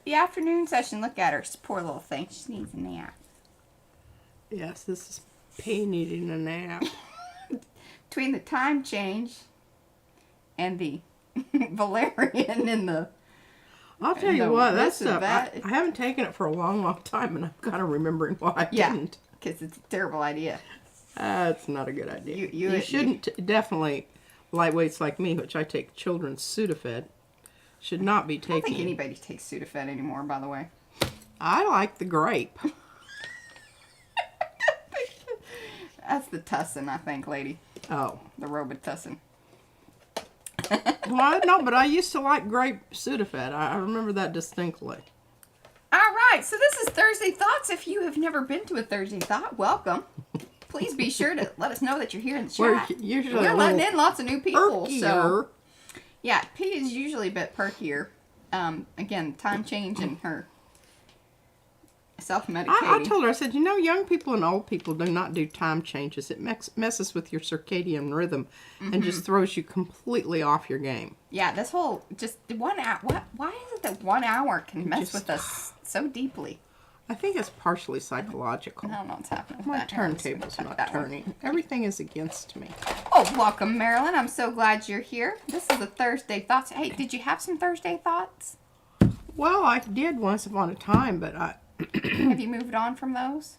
the afternoon session. Look at her. Poor little thing. She needs a nap. Yes, this is P needing a nap. Between the time change and the valerian and the... I'll tell you what, that's that. I haven't taken it for a long, long time, and I'm kind of remembering why I didn't. Because it's a terrible idea. It's not a good idea. You shouldn't, definitely, lightweights like me, which I take children's Sudafed, should not be taking... I don't think anybody takes Sudafed anymore, by the way. I like the grape. That's the Tussin, I think, lady. Oh. The Robitussin. Well, no, but I used to like grape Sudafed. I remember that distinctly. All right, so this is Thursday Thoughts. If you have never been to a Thursday Thought, welcome. Please be sure to let us know that you're here in the chat. We're letting in lots of new people. Perkier. So, yeah, P is usually a bit perkier. Again, time change and her self-medicating. I told her, I said, you know, young people and old people do not do time changes. It messes with your circadian rhythm and just throws you completely off your game. Yeah, this whole, just 1 hour, why is it that 1 hour can mess with us so deeply? I think it's partially psychological. I don't know what's happening with My that. turntable's not turning. Everything is against me. Oh, welcome, Marilyn. I'm so glad you're here. This is a Thursday Thoughts. Hey, did you have some Thursday Thoughts? Well, I did once upon a time, but Have you moved on from those?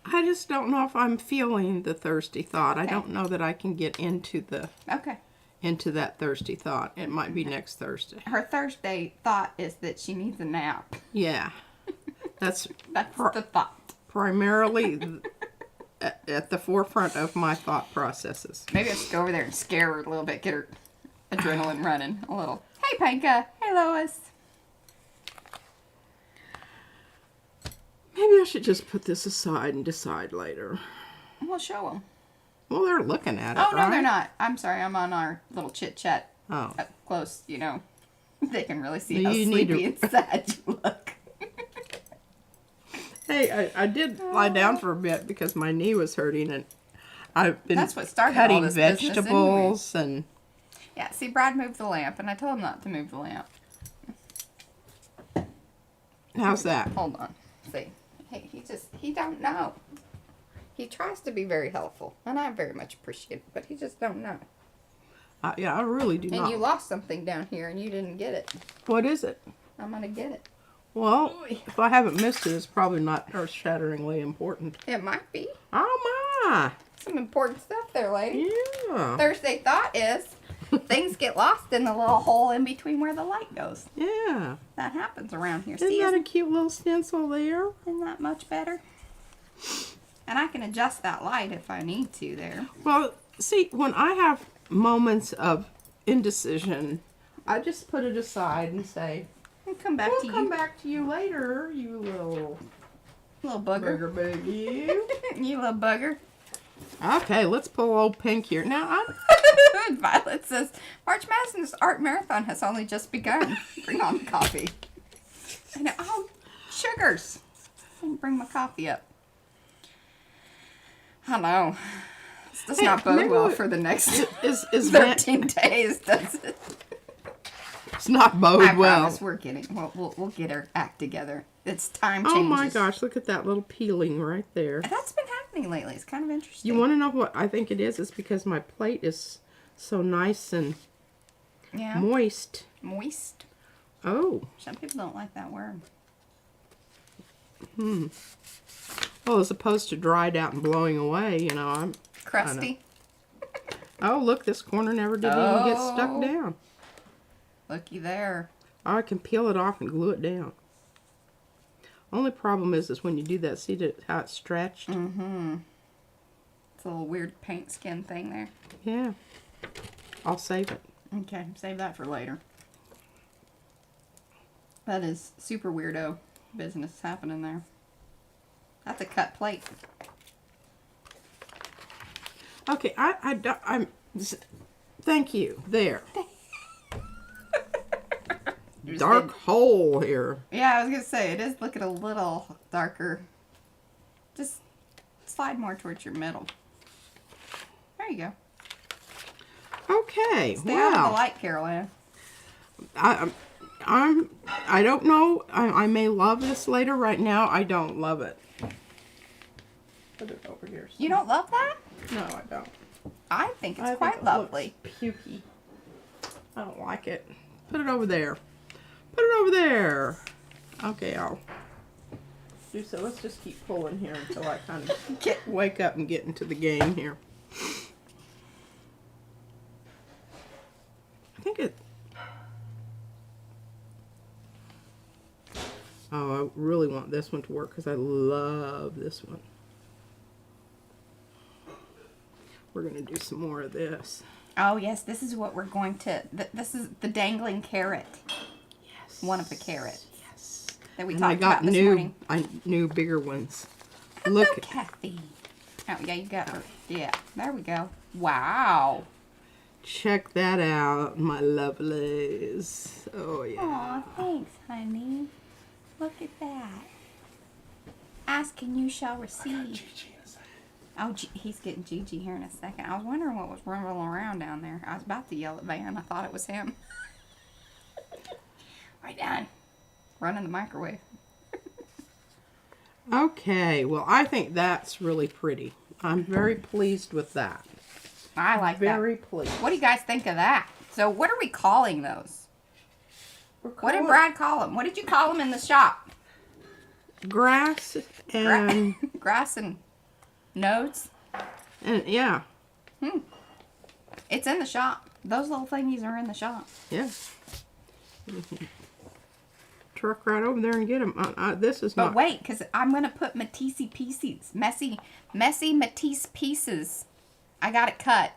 I just don't know if I'm feeling the thirsty thought. Okay. I don't know that I can get into that thirsty thought. It might be next Thursday. Her Thursday thought is that she needs a nap. Yeah. That's the thought. Primarily at the forefront of my thought processes. Maybe I should go over there and scare her a little bit, get her adrenaline running a little. Hey, Panka. Hey, Lois. Maybe I should just put this aside and decide later. We'll show them. Well, they're looking at it, Oh, no, right? they're not. I'm sorry. I'm on our little chit-chat Oh. up close, you know. They can really see how You need sleepy and sad you look. Hey, I did lie down for a bit because my knee was hurting, and I've been That's what started cutting all this business vegetables and... Yeah, see, Brad moved the lamp, and I told him not to move the lamp. How's that? Hold on. See. Hey, he don't know. He tries to be very helpful, and I very much appreciate it, but he just don't know. Yeah, I really do not. And you lost something down here, and you didn't get it. What is it? I'm going to get it. Well, if I haven't missed it, it's probably not earth-shatteringly important. It might be. Oh, my. Some important stuff there, lady. Yeah. Thursday thought is things get lost in the little hole in between where the light goes. Yeah. That happens around here. Isn't See, that a cute little stencil there? isn't that much better? And I can adjust that light if I need to there. Well, see, when I have moments of indecision, I just put it aside and say, We'll come back to you. We'll come back to you later, you little bugger. bugger baby. You little bugger. Okay, let's pull old Pink here. Now, Violet says, March Madness Art Marathon has only just begun. Bring on the coffee. I know. Oh, sugars. I didn't bring my coffee up. I know. This does not bode well for the next is 13 days, does it? It's not bode I well. promise we're getting, we'll get our act together. It's time changes. Oh my gosh, look at that little peeling right there. That's been happening lately. It's kind of interesting. You want to know what I think it is? It's because my plate is so nice and moist. Moist. Oh. Some people don't like that word. Well, as opposed to dried out and blowing away, you know, I'm... Crusty. Oh, look, this corner never did even get stuck down. Looky there. Oh, I can peel it off and glue it down. Only problem is when you do that, see how it's stretched? Mm-hmm. It's a little weird paint skin thing there. Yeah. I'll save it. Okay, save that for later. That is super weirdo business happening there. That's a cut plate. Okay, I'm... Thank you. There. Dark hole here. Yeah, I was going to say, it is looking a little darker. Just slide more towards your middle. There you go. Okay, Stay out of the light, Carol Ann. I don't know. I may love this later. Right now, I don't love it. Put it over here. You don't love that? No, I don't. I think it's I quite think it lovely. looks pukey. I don't like it. Put it over there. Put it over there. Okay, I'll do so. Let's just keep pulling here until I kind of wake up and get into the game here. I think it... Oh, I really want this one to work because I love this one. We're going to do some more of this. Oh, yes. This is what we're going to... This is the dangling carrot. Yes. One of the carrots. Yes. That we And I talked got about this morning. new bigger ones. Hello, Look. Kathy. Oh, yeah, you got her. Yeah, there we go. Wow. Check that out, my lovelies. Oh, yeah. Aw, thanks, honey. Look at that. Ask and you shall receive. Oh, he's getting Gigi here in a second. I was wondering what was rumbling around down there. I was about to yell at Van. I thought it was him. Right down. Running the microwave. Okay, well, I think that's really pretty. I'm very pleased with that. I like that. Very pleased. What do you guys think of that? So what are we calling those? What did Brad call them? What did you call them in the shop? Grass and... Grass and nodes? and yeah. It's in the shop. Those little thingies are in the shop. Yeah. Truck right over there and get them. This is But not... wait, because I'm going to put Matisse pieces. Messy Matisse pieces. I got it cut.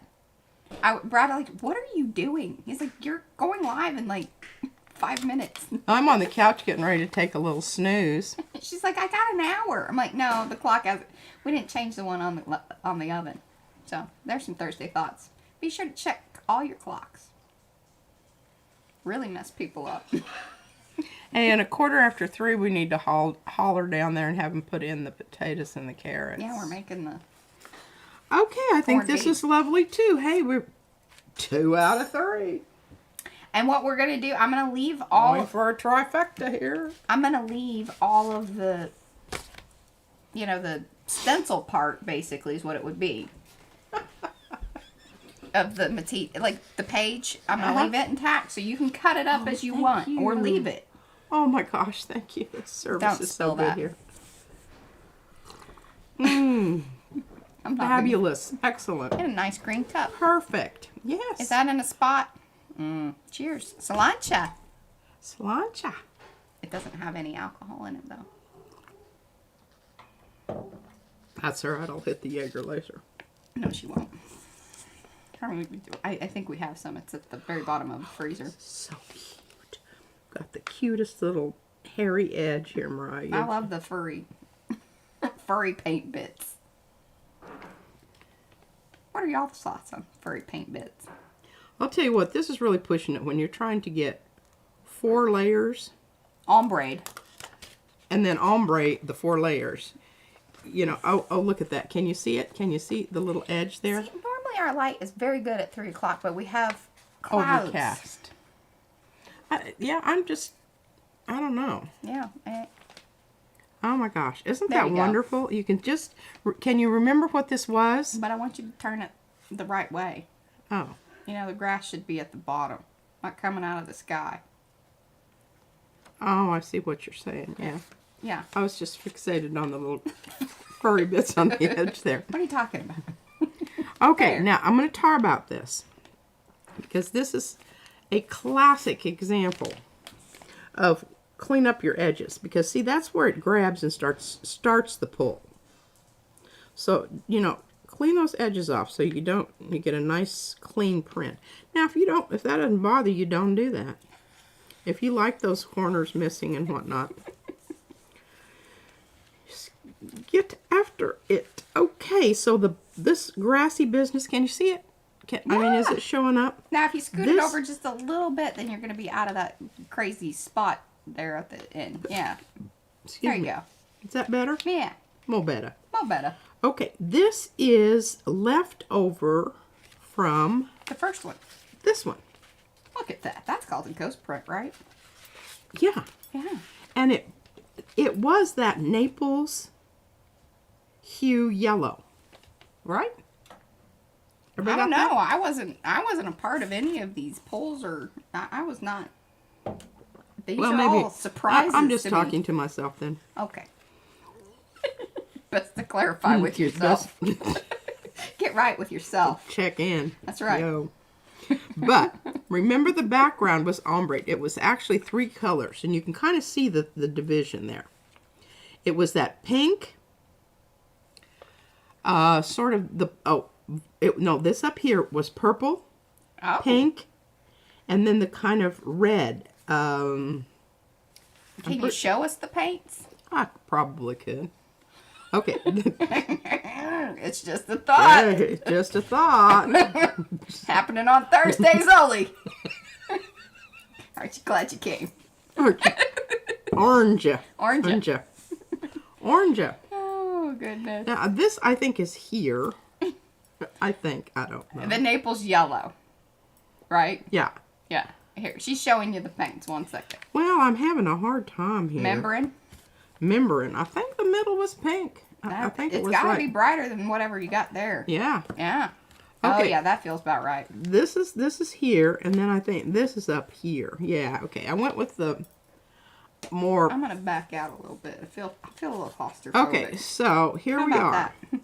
Brad, like, what are you doing? He's like, you're going live in like 5 minutes. I'm on the couch getting ready to take a little snooze. She's like, I got an hour. I'm like, no, the clock has. We didn't change the one on the oven. So there's some Thursday thoughts. Be sure to check all your clocks. Really mess people up. And 3:15, we need to holler down there and have them put in the potatoes and the carrots. Yeah, we're making the... Okay, I think corned this beef. is lovely too. Hey, we're 2 out of 3. And what we're going to do, I'm going to leave all... Going for a trifecta here. I'm going to leave all of the... You know, the stencil part, basically, is what it would be. Of the Matisse... Like, the page, I'm going to leave it intact, so you can cut it up as you want. you. Or leave it. Oh my gosh, thank you. This service Don't is spill so good that. here. I'm not Fabulous. Excellent. in a nice green cup. Perfect. Yes. Is that in a spot? Cheers. Cilantro. Slancha. It doesn't have any alcohol in it, though. That's all right. I'll hit the Jaeger later. No, she won't. I think we have some. It's at the very bottom of the freezer. So cute. Got the cutest little hairy edge here, Mariah. I love the furry paint bits. What are y'all's thoughts on furry paint bits? I'll tell you what, this is really pushing it when you're trying to get 4 layers. Ombre. And then ombre the 4 layers. You know, oh, look at that. Can you see it? Can you see the little edge there? See, normally our light is very good at 3 o'clock, but we have clouds. Overcast. Yeah, I don't know. Yeah. Oh my gosh. Isn't There that you go. wonderful? You can just, can you remember what this was? But I want you to turn it the right way. Oh. You know, the grass should be at the bottom, not coming out of the sky. Oh, I see what you're saying. Yeah. Yeah. I was just fixated on the little furry bits on the edge there. What are you talking about? Okay, There. now I'm going to talk about this because this is a classic example of clean up your edges, because see, that's where it grabs and starts the pull. So, you know, clean those edges off so you get a nice clean print. Now, if that doesn't bother you, don't do that. If you like those corners missing and whatnot, just get after it. Okay, so this grassy business, can you see it? I mean, is it showing up? Now, if you scoot it over just a little bit, then you're going to be out of that crazy spot there at the end. Yeah. Excuse There you me. go. Is that better? Yeah. More better. More better. Okay, this is left over from The first one. this one. Look at that. That's called a ghost print, right? Yeah. Yeah. And it was that Naples hue yellow, right? I don't know. I wasn't a part of any of these polls, or I was not. These are all surprises. I'm just to talking me. to myself then. Okay. Best to clarify with yourself. Get right with yourself. Check in. That's right. Yo. But remember, the background was ombre. It was actually 3 colors, and you can kind of see the division there. It was that pink, sort of the this up here was purple, pink, and then the kind of red. Can you show us the paints? I probably could. Okay. It's just a thought. Hey, just a thought. Happening on Thursdays only. Aren't you glad you came? Orange. Orange. Orange. Oh, goodness. Now, this, I think, is here. I think. I don't know. The Naples yellow. Right? Yeah. Yeah. Here, she's showing you the paints. 1 second. Well, I'm having a hard time here. Remembering? I think the middle was pink. I think it was It's got to right. be brighter than whatever you got there. Yeah. Yeah. Okay. Oh, yeah, that feels about right. This is here, and then I think this is up here. Yeah, okay. I went with the more... I'm going to back out a little bit. I feel a little claustrophobic. Okay, so here How we about are. that?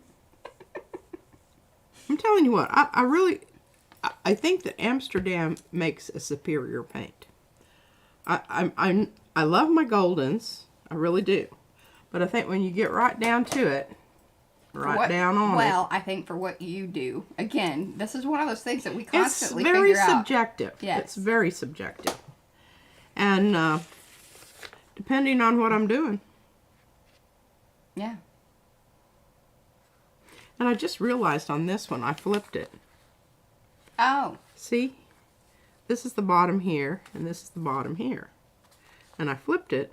I'm telling you what, I think that Amsterdam makes a superior paint. I love my Goldens. I really do. But I think when you get right down to it, down on it. Well, I think for what you do, again, this is one of those things that we constantly figure out. It's very figure out. subjective. Yes. It's very subjective. And depending on what I'm doing. Yeah. And I just realized on this one, I flipped it. Oh. See? This is the bottom here, and this is the bottom here. And I flipped it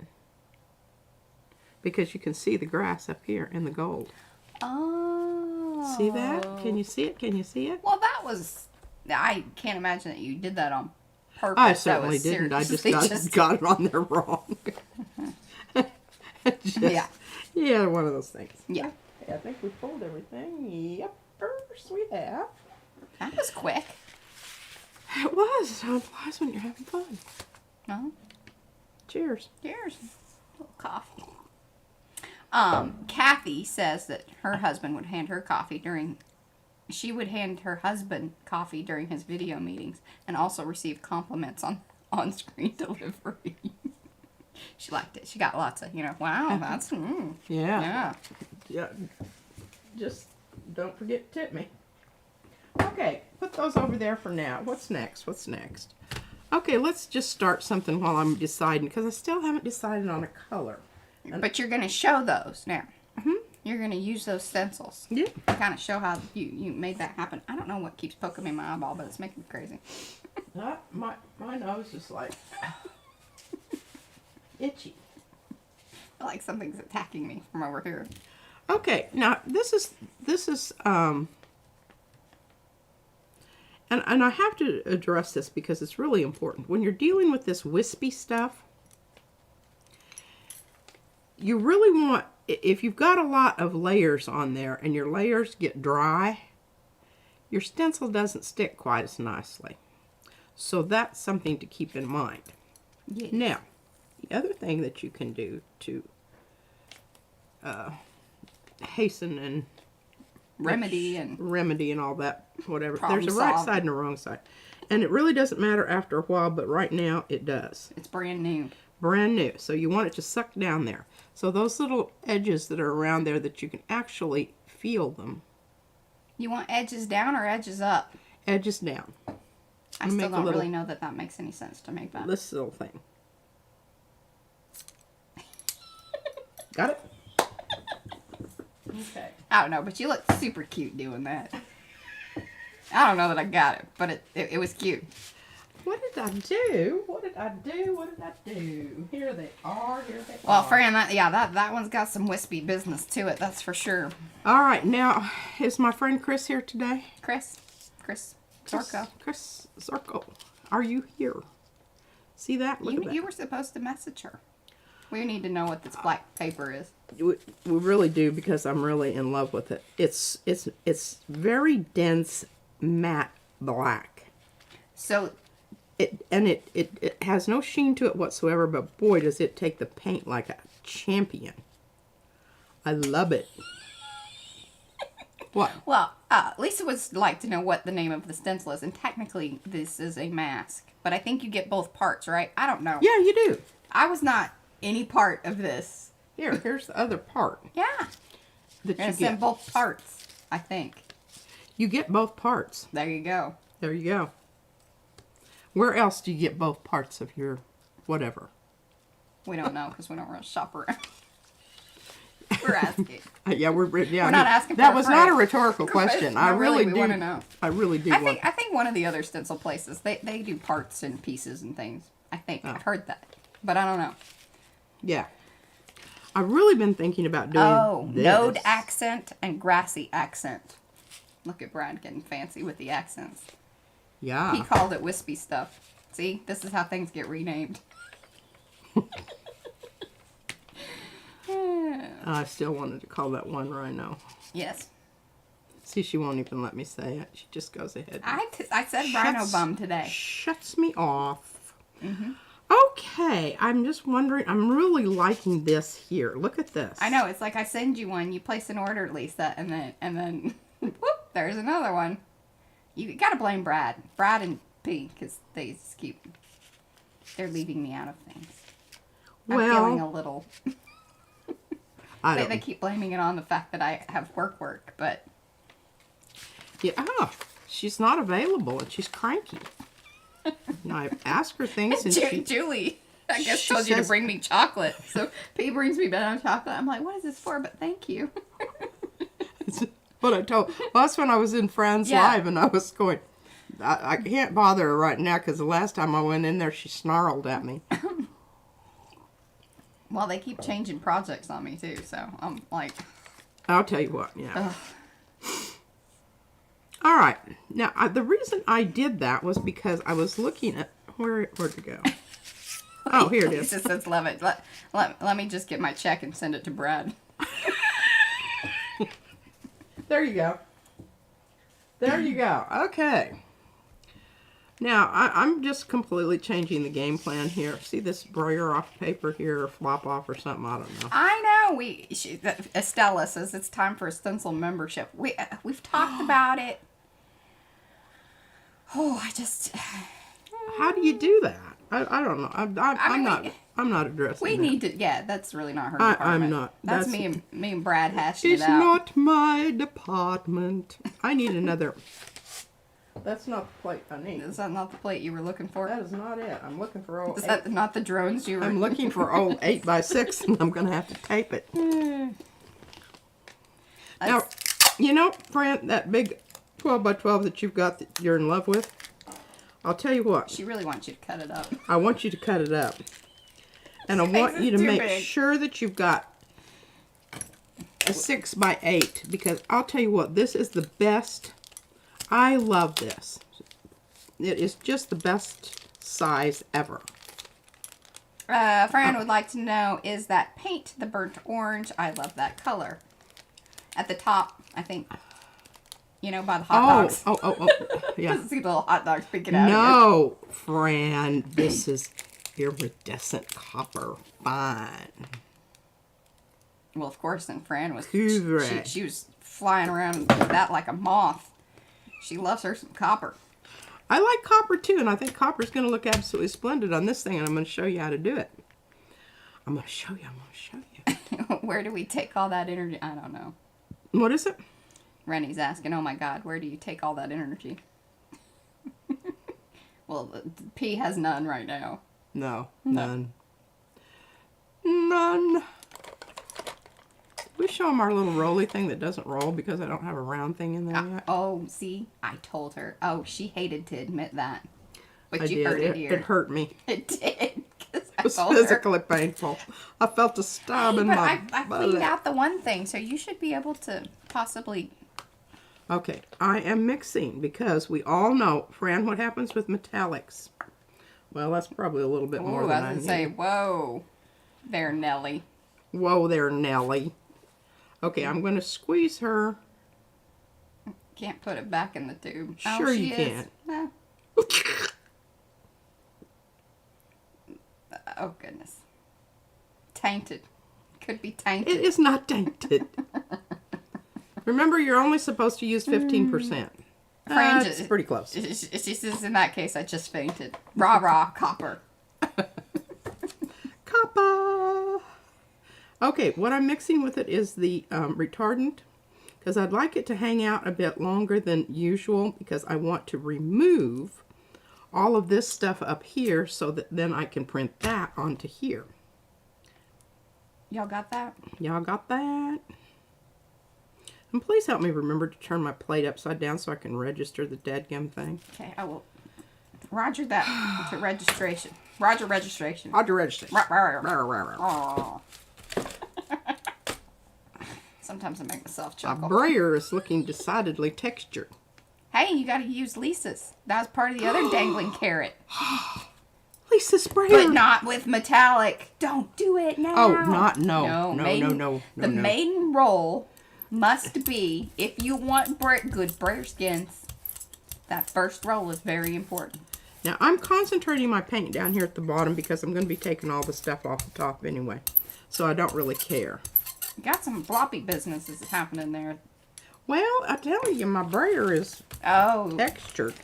because you can see the grass up here in the gold. Oh. See that? Can you see it? Can you see it? Well, that was... I can't imagine that you did that on purpose. I certainly didn't. I just got it on there wrong. Yeah. Yeah, one of those things. Yeah. Okay, I think we pulled everything. Yep, first we have. That was quick. It was. Time flies when you're having fun. No. Cheers. Cheers. A little coffee. Kathy says that her husband would hand her coffee during... She would hand her husband coffee during his video meetings and also receive compliments on on-screen delivery. She liked it. She got lots of, wow, that's... Yeah. Yeah. Just don't forget to tip me. Okay, put those over there for now. What's next? What's next? Okay, let's just start something while I'm deciding, because I still haven't decided on a color. But you're going to show those now. Mm-hmm. You're going to use those stencils. Yeah. To kind of show how you made that happen. I don't know what keeps poking me in my eyeball, but it's making me crazy. My nose is like itchy. I feel like something's attacking me from over here. Okay, now this is and I have to address this because it's really important. When you're dealing with this wispy stuff, you really want, if you've got a lot of layers on there and your layers get dry, your stencil doesn't stick quite as nicely. So that's something to keep in mind. Yes. Now, the other thing that you can do to hasten and remedy and all that, whatever. There's a right side and a wrong side. And it really doesn't matter after a while, but right now it does. It's brand new. Brand new. So you want it to suck down there. So those little edges that are around there that you can actually feel them. You want edges down or edges up? Edges down. I still don't really know that makes any sense to make that. This little thing. Got it? Okay. I don't know, but you look super cute doing that. I don't know that I got it, but it was cute. What did I do? What did I do? What did I do? Here they are. Here they are. Well, Fran, that one's got some wispy business to it, that's for sure. All right, now, is my friend Chris here today? Chris Zorko. Chris Zorko, are you here? See that? Look at that. You were supposed to message her. We need to know what this black paper is. We really do, because I'm really in love with it. It's very dense matte black. So it has no sheen to it whatsoever, but boy, does it take the paint like a champion. I love it. What? Well, Lisa would like to know what the name of the stencil is, and technically this is a mask, but I think you get both parts, right? I don't know. Yeah, you do. I was not any part of this. Here's the other part. Yeah. That you It's in get. both parts, I think. You get both parts. There you go. There you go. Where else do you get both parts of your whatever? We don't know because we don't really shop around. We're asking. We're not asking for that a was not a price. rhetorical question. No, I really we do want to know. I really do I want. think one of the other stencil places they do parts and pieces and things. I think I've heard that, but I don't know. Yeah. I've really been thinking about doing this. Node accent and grassy accent. Look at Brad getting fancy with the accents. Yeah. He called it wispy stuff. See, this is how things get renamed. I still wanted to call that one rhino. Yes. See, she won't even let me say it. She just goes ahead. I said rhino bum today. Shuts me off. Mm-hmm. Okay, I'm just wondering. I'm really liking this here. Look at this. I know, it's like I send you one, you place an order, Lisa, and then whoop, there's another one. You gotta blame Brad and P, because they just they're leaving me out of things. I'm feeling a little. They keep blaming it on the fact that I have work, but yeah, she's not available and she's cranky. And I ask her things and Julie, I guess, told you to bring me chocolate. So P brings me banana chocolate. I'm like, what is this for? But thank you. What I told. Well, that's when I was in Friends Live, and I was going. I can't bother her right now because the last time I went in there, she snarled at me. Well, they keep changing projects on me too, so I'm like. I'll tell you what. Yeah. All right. Now, the reason I did that was because I was looking at where'd it go? Oh, here it is. Lisa says, love it. Let me just get my check and send it to Brad. There you go. There you go. Okay. Now, I'm just completely changing the game plan here. See this brayer off paper here, or flop off or something? I don't know. I know. Estella says it's time for a stencil membership. We've talked about it. Oh, I just... How do you do that? I don't know. I'm not addressing We that. need to... Yeah, that's really not her department. I'm not. That's me and Brad hashing It's it out. not my department. I need another... That's not the plate I need. Is that not the plate you were looking for? That is not it. I'm looking for old... Is that not the drones you were... I'm looking for old 8x6, and I'm going to have to tape it. Now, you know, Fran, that big 12x12 that you've got that you're in love with, I'll tell you what. She really wants you to cut it up. I want you to cut it up. And I want you to make sure that you've got a 6x8, because I'll tell you what, this is the best. I love this. It is just the best size ever. Fran would like to know, is that paint the burnt orange? I love that color. At the top, I think, you know, by the hot dogs. Oh, yeah. See the little hot dogs peeking out. No, Fran, this is iridescent copper fine. Well, of course, and Fran was, Correct. she was flying around with that like a moth. She loves her some copper. I like copper too, and I think copper's going to look absolutely splendid on this thing, and I'm going to show you how to do it. I'm going to show you. Where do we take all that energy? I don't know. What is it? Rennie's asking, oh my God, where do you take all that energy? Well, P has none right now. No, none. None. We show them our little rolly thing that doesn't roll because I don't have a round thing in there yet. Oh, see? I told her. Oh, she hated to admit that. But I you did. heard it here. It hurt me. It did. It was physically painful. I felt a stab in my I cleaned out the one thing, so you should be able to possibly... Okay, I am mixing because we all know, Fran, what happens with metallics. Well, that's probably a little bit more Ooh, than I I was gonna say, need. whoa, there, Nelly. Whoa there, Nelly. Okay, I'm going to squeeze her. Can't put it back in the tube. Sure oh, you she is. can. No. Oh, goodness. Tainted. Could be tainted. It is not tainted. Remember, you're only supposed to use 15%. That's pretty close. She says, in that case, I just fainted. Rah, rah, copper. Coppa! Okay, what I'm mixing with it is the retardant, because I'd like it to hang out a bit longer than usual, because I want to remove all of this stuff up here so that then I can print that onto here. Y'all got that? Y'all got that? And please help me remember to turn my plate upside down so I can register the dadgum thing. Okay, I will. Roger that to registration. Roger registration. Roger registration. Oh. Sometimes I make myself My chuckle. brayer is looking decidedly textured. Hey, you gotta use Lisa's. That's part of the other dangling carrot. Lisa sprayer. But not with metallic. Don't do it now. Oh, no. The maiden roll must be, if you want good brayer skins, that first roll is very important. Now, I'm concentrating my paint down here at the bottom because I'm going to be taking all the stuff off the top anyway. So I don't really care. You got some floppy businesses happening there. Well, I tell you, my brayer is textured.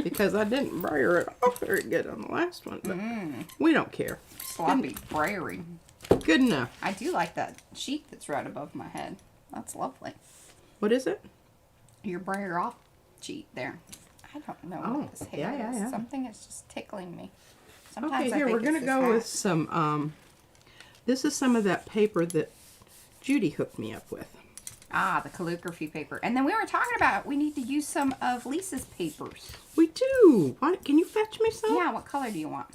Because I didn't brayer it off very good on the last one. But we don't care. Sloppy brayering. Good enough. I do like that sheet that's right above my head. That's lovely. What is it? Your brayer off sheet there. I don't know what this hair is. yeah. Something is just tickling me. Sometimes Okay, I here, think we're going to go with some, this is some of that paper that Judy hooked me up with. Ah, the calligraphy paper. And then we were talking about we need to use some of Lisa's papers. We do. Why, can you fetch me some? Yeah, what color do you want?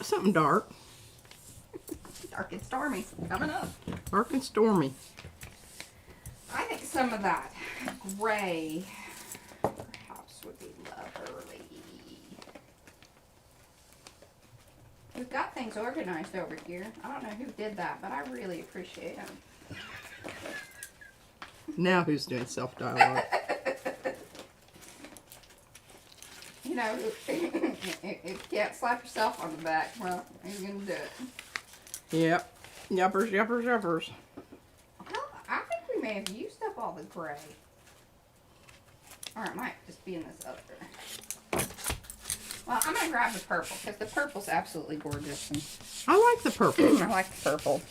Something dark. Dark and stormy. Coming up. Dark and stormy. I think some of that gray perhaps would be lovely. We've got things organized over here. I don't know who did that, but I really appreciate them. Now who's doing self-dialogue? You know, if you can't slap yourself on the back, well, who's going to do it? Yep. Yuppers, yuppers, yuppers. Well, I think we may have used up all the gray. Or it might just be in this other. Well, I'm going to grab the purple, because the purple's absolutely gorgeous. And I like the purple. I like the purple.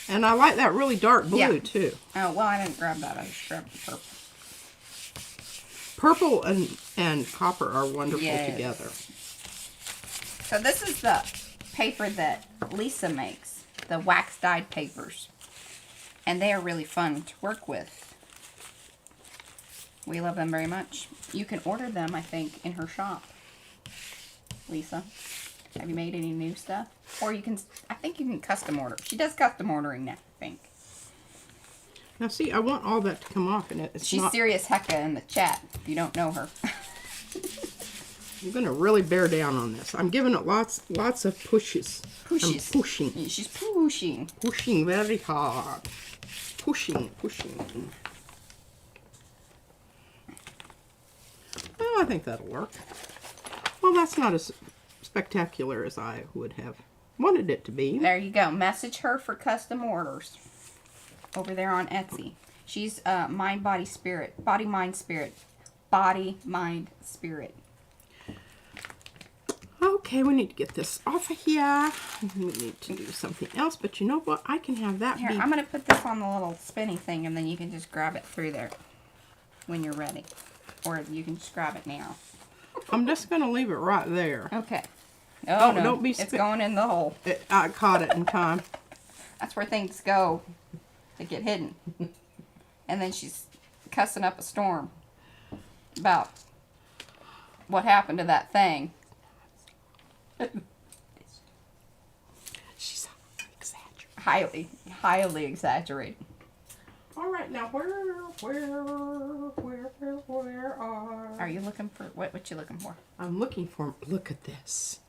And I like that really dark blue, too. Oh, well, I didn't grab that. I just grabbed the purple. Purple and copper are wonderful together. So this is the paper that Lisa makes, the wax dyed papers. And they are really fun to work with. We love them very much. You can order them, I think, in her shop. Lisa, have you made any new stuff? Or you can, I think you can custom order. She does custom ordering now, I think. Now see, I want all that to come off, and She's serious hecka in the chat, if you don't know her. I'm going to really bear down on this. I'm giving it lots of pushes. Pushes. I'm pushing. Yeah, she's pushing. Pushing very hard. Pushing. Well, I think that'll work. Well, that's not as spectacular as I would have wanted it to be. There you go. Message her for custom orders. Over there on Etsy. She's mind, body, spirit. Body, mind, spirit. Body, mind, spirit. Okay, we need to get this off of here. We need to do something else, but you know what? I can have that Here, be... I'm going to put this on the little spinny thing, and then you can just grab it through there when you're ready. Or you can just grab it now. I'm just going to leave it right there. Okay. Oh, no. Don't be it's going in the hole. I caught it in time. That's where things go to get hidden. And then she's cussing up a storm about what happened to that thing. She's exaggerating. Highly exaggerated. All right, now where Are you looking for what you looking for? I'm looking for, look at this.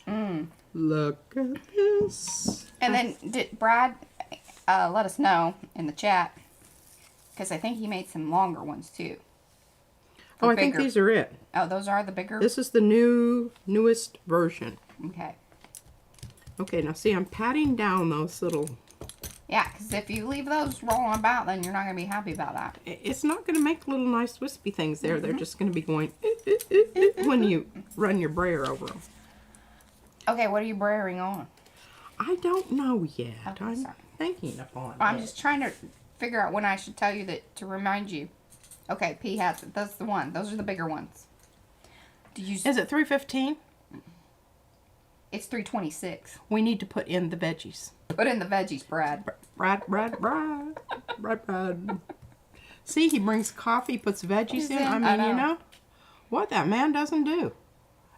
Mm. Look at this. And then did Brad let us know in the chat, because I think he made some longer ones too. Oh, I think these are it. Oh, those are the bigger? This is the newest version. Okay. Okay, now see, I'm patting down those little... Yeah, because if you leave those rolling about, then you're not going to be happy about that. It's not going to make little nice wispy things there. They're just going to be going when you run your brayer over them. Okay, what are you brayering on? I don't know yet. Okay, I'm sorry. thinking upon I'm it. just trying to figure out when I should tell you that to remind you. Okay, P has it. That's the one. Those are the bigger ones. Do you? Is it 315? It's 326. We need to put in the veggies. Put in the veggies, Brad. Brad. See, he brings coffee, puts veggies in. I mean, you know, what that man doesn't do.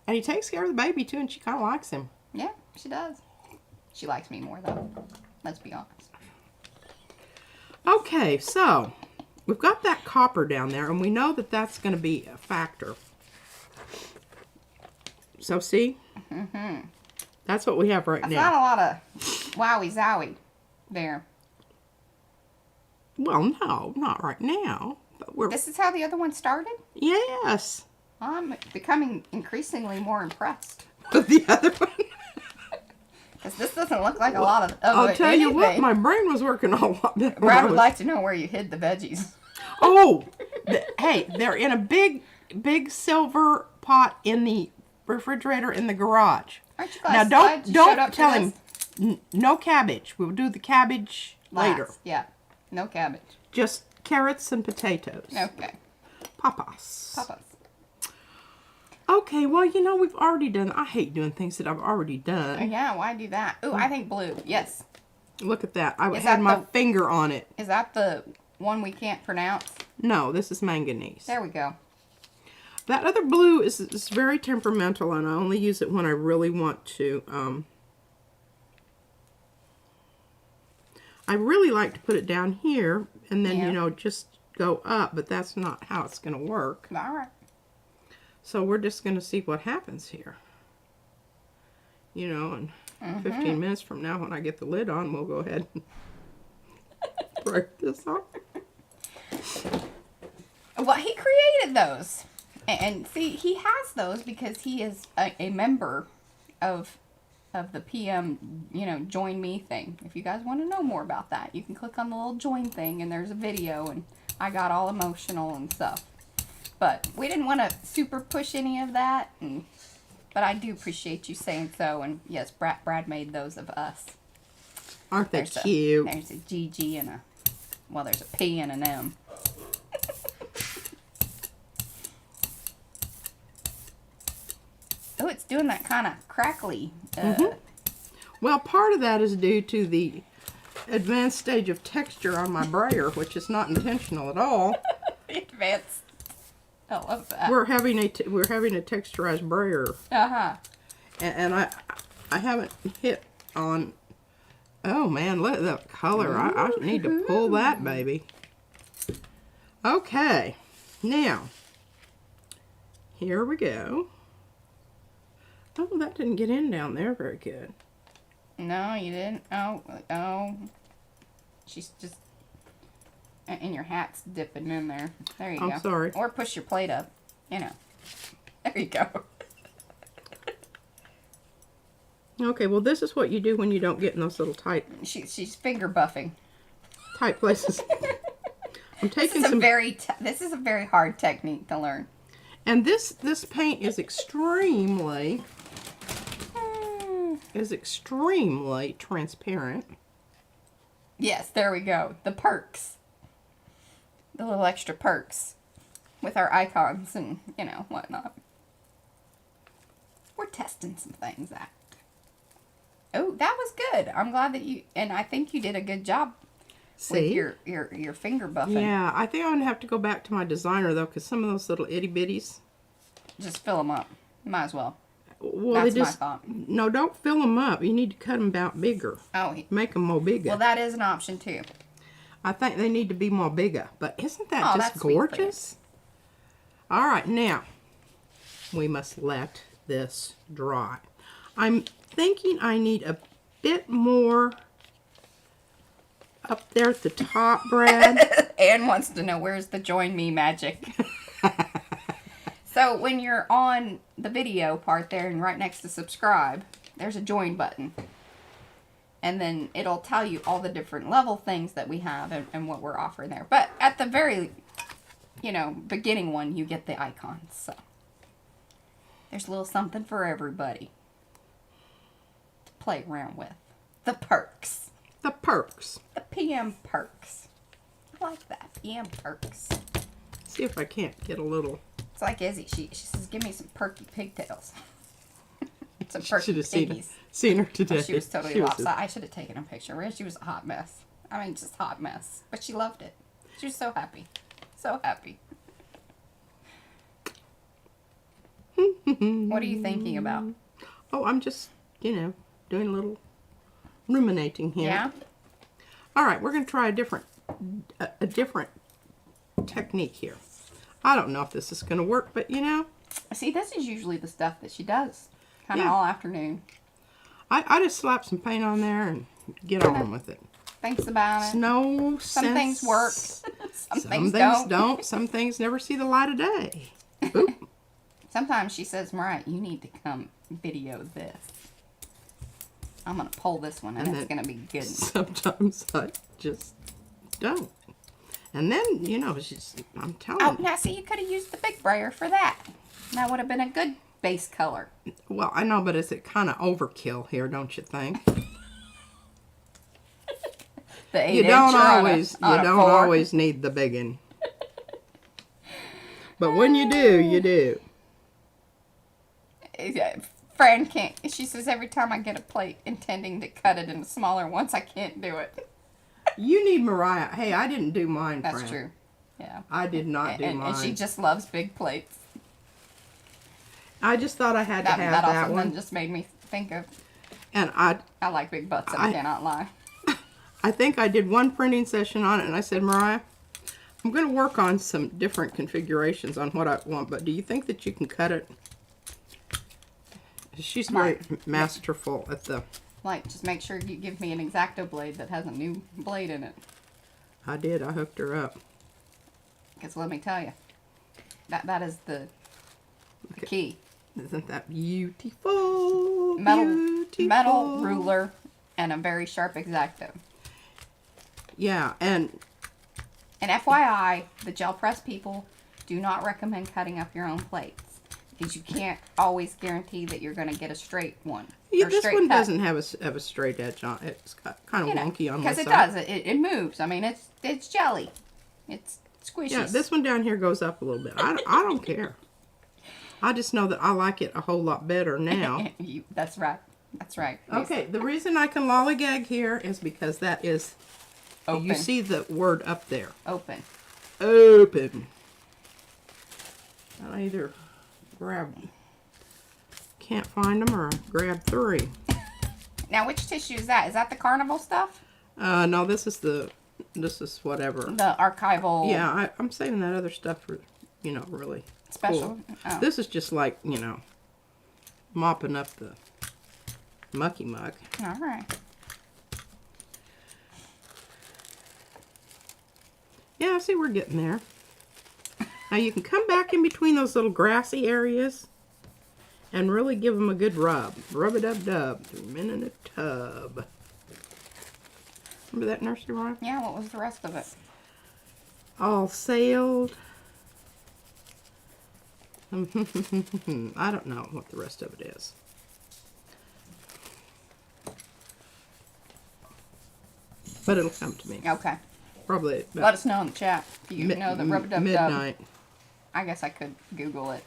And he takes care of the baby, too, and she kind of likes him. Yeah, she does. She likes me more, though. Let's be honest. Okay, so we've got that copper down there, and we know that that's going to be a factor. So, see? Mm-hmm. That's what we have right That's now. not a lot of wowie zowie there. Well, no, not right now. But we're... This is how the other one started? Yes. I'm becoming increasingly more impressed. But the other one... Because this doesn't look like a lot of I'll tell you what, anything. my brain was working a lot better. Brad would like to know where you hid the veggies. Oh! Hey, they're in a big silver pot in the refrigerator in the garage. Aren't you guys Now glad you showed don't up tell to him this? no cabbage. We'll do the cabbage later. Last. Yeah, no cabbage. Just carrots and potatoes. Okay. Papas. Papas. Okay, well, you know, we've already done... I hate doing things that I've already done. Yeah, why do that? Ooh, I think blue. Yes. Look at that. I Is had that my the- finger on it. Is that the one we can't pronounce? No, this is manganese. There we go. That other blue is very temperamental, and I only use it when I really want to. I really like to put it down here, and then, you know, just go up, but that's not how it's going to work. All right. So we're just going to see what happens here. You know, and 15 minutes from now, when I get the lid on, we'll go ahead and break this off. Well, he created those. And see, he has those because he is a member of the PM, you know, join me thing. If you guys want to know more about that, you can click on the little join thing and there's a video, and I got all emotional and stuff. But we didn't want to super push any of that, but I do appreciate you saying so. And yes, Brad made those of us. Aren't they There's cute? There's a GG and there's a P and an M. Oh, it's doing that kind of crackly. Well, part of that is due to the advanced stage of texture on my brayer, which is not intentional at all. Advanced. I love that. We're having a texturized brayer, and I haven't hit on. Oh man, look at that color! I need to pull that baby. Okay, now here we go. Oh, that didn't get in down there very good. No, you didn't. Oh. She's just... And your hat's dipping in there. There you go. I'm sorry. Or push your plate up. You know. There you go. Okay, well this is what you do when you don't get in those little tight She's finger buffing. places. I'm taking This some... is a very hard technique to learn. And this paint is extremely transparent. Yes, there we go. The perks. The little extra perks. With our icons and, you know, whatnot. We're testing some things out. Oh, that was good. I'm glad that you... And I think you did a good job with your finger buffing. Yeah, I think I'm going to have to go back to my designer, though, because some of those little itty-bitties... Just fill them up. Might as well. Well, That's my thought. No, don't fill them up. You need to cut them out bigger. Oh. Make them more bigger. Well, that is an option, too. I think they need to be more bigger. But isn't that Oh, just that's sweet for you. gorgeous? All right, now we must let this dry. I'm thinking I need a bit more up there at the top, Brad. Anne wants to know, where's the join me magic? So when you're on the video part there and right next to subscribe, there's a join button. And then it'll tell you all the different level things that we have and what we're offering there. But at the very, beginning one, you get the icons. So there's a little something for everybody to play around with. The perks. The perks. The PM perks. I like that. PM perks. See if I can't get a little. It's like Izzy. She says, give me some perky pigtails. Some perky Should have piggies. seen her today. Oh, she was totally lopsided. I should have taken a picture. She was a hot mess. I mean, just hot mess. But she loved it. She was so happy. So happy. What are you thinking about? Oh, I'm just, doing a little ruminating here. Yeah? All right, we're going to try a different technique here. I don't know if this is going to work, but See, this is usually the stuff that she does. Kind of Yeah. all afternoon. I just slap some paint on there and get on with it. Thinks about it. No Some sense. things work. Some things don't. Some things never see the light of day. Oop. Sometimes she says, Mariah, you need to come video this. I'm going to pull this one and it's going to be good. Sometimes I just don't. And then, I'm telling Oh, you. now see, you could have used the big brayer for that. That would have been a good base color. Well, I know, but is it kind of overkill here, don't you think? You don't always need the big one. But when you do, you do. Fran can't. She says every time I get a plate intending to cut it into smaller ones, I can't do it. You need Mariah. Hey, I didn't do mine, That's Fran. true. Yeah. I did not do mine. And she just loves big plates. I just thought I had to have That that also one. then just made me think of. And I like big butts, and I cannot lie. I think I did one printing session on it, and I said, Mariah, I'm going to work on some different configurations on what I want, but do you think that you can cut it? She's very masterful at the... Like, just make sure you give me an X-Acto blade that has a new blade in it. I did. I hooked her up. Because let me tell you, that is the key. Isn't that beautiful? Metal ruler and a very sharp X-Acto. Yeah, and FYI, the gel press people do not recommend cutting up your own plates. Because you can't always guarantee that you're going to get a straight one. yeah, this one doesn't have a straight edge on it. It's kind of wonky on one side. Because it does. It moves. I mean, it's jelly. It's squishy. Yeah, this one down here goes up a little bit. I don't care. I just know that I like it a whole lot better now. That's right. That's right. Okay, the reason I can lollygag here is because that is... Open. You see the word up there. Open. Open. I either can't find them, or grab 3. Now, which tissue is that? Is that the carnival stuff? No, this is whatever. The archival. Yeah, I'm saving that other stuff for, really special. cool. Oh. This is just like, mopping up the mucky muck. All right. Yeah, I see we're getting there. Now you can come back in between those little grassy areas and really give them a good rub. Rub-a-dub-dub. 3 men in a tub. Remember that nursery rhyme? Yeah, what was the rest of it? All sailed. I don't know what the rest of it is. But it'll come to me. Okay. Probably Let us know in the chat if you know the rub-a-dub-dub. midnight. I guess I could Google it.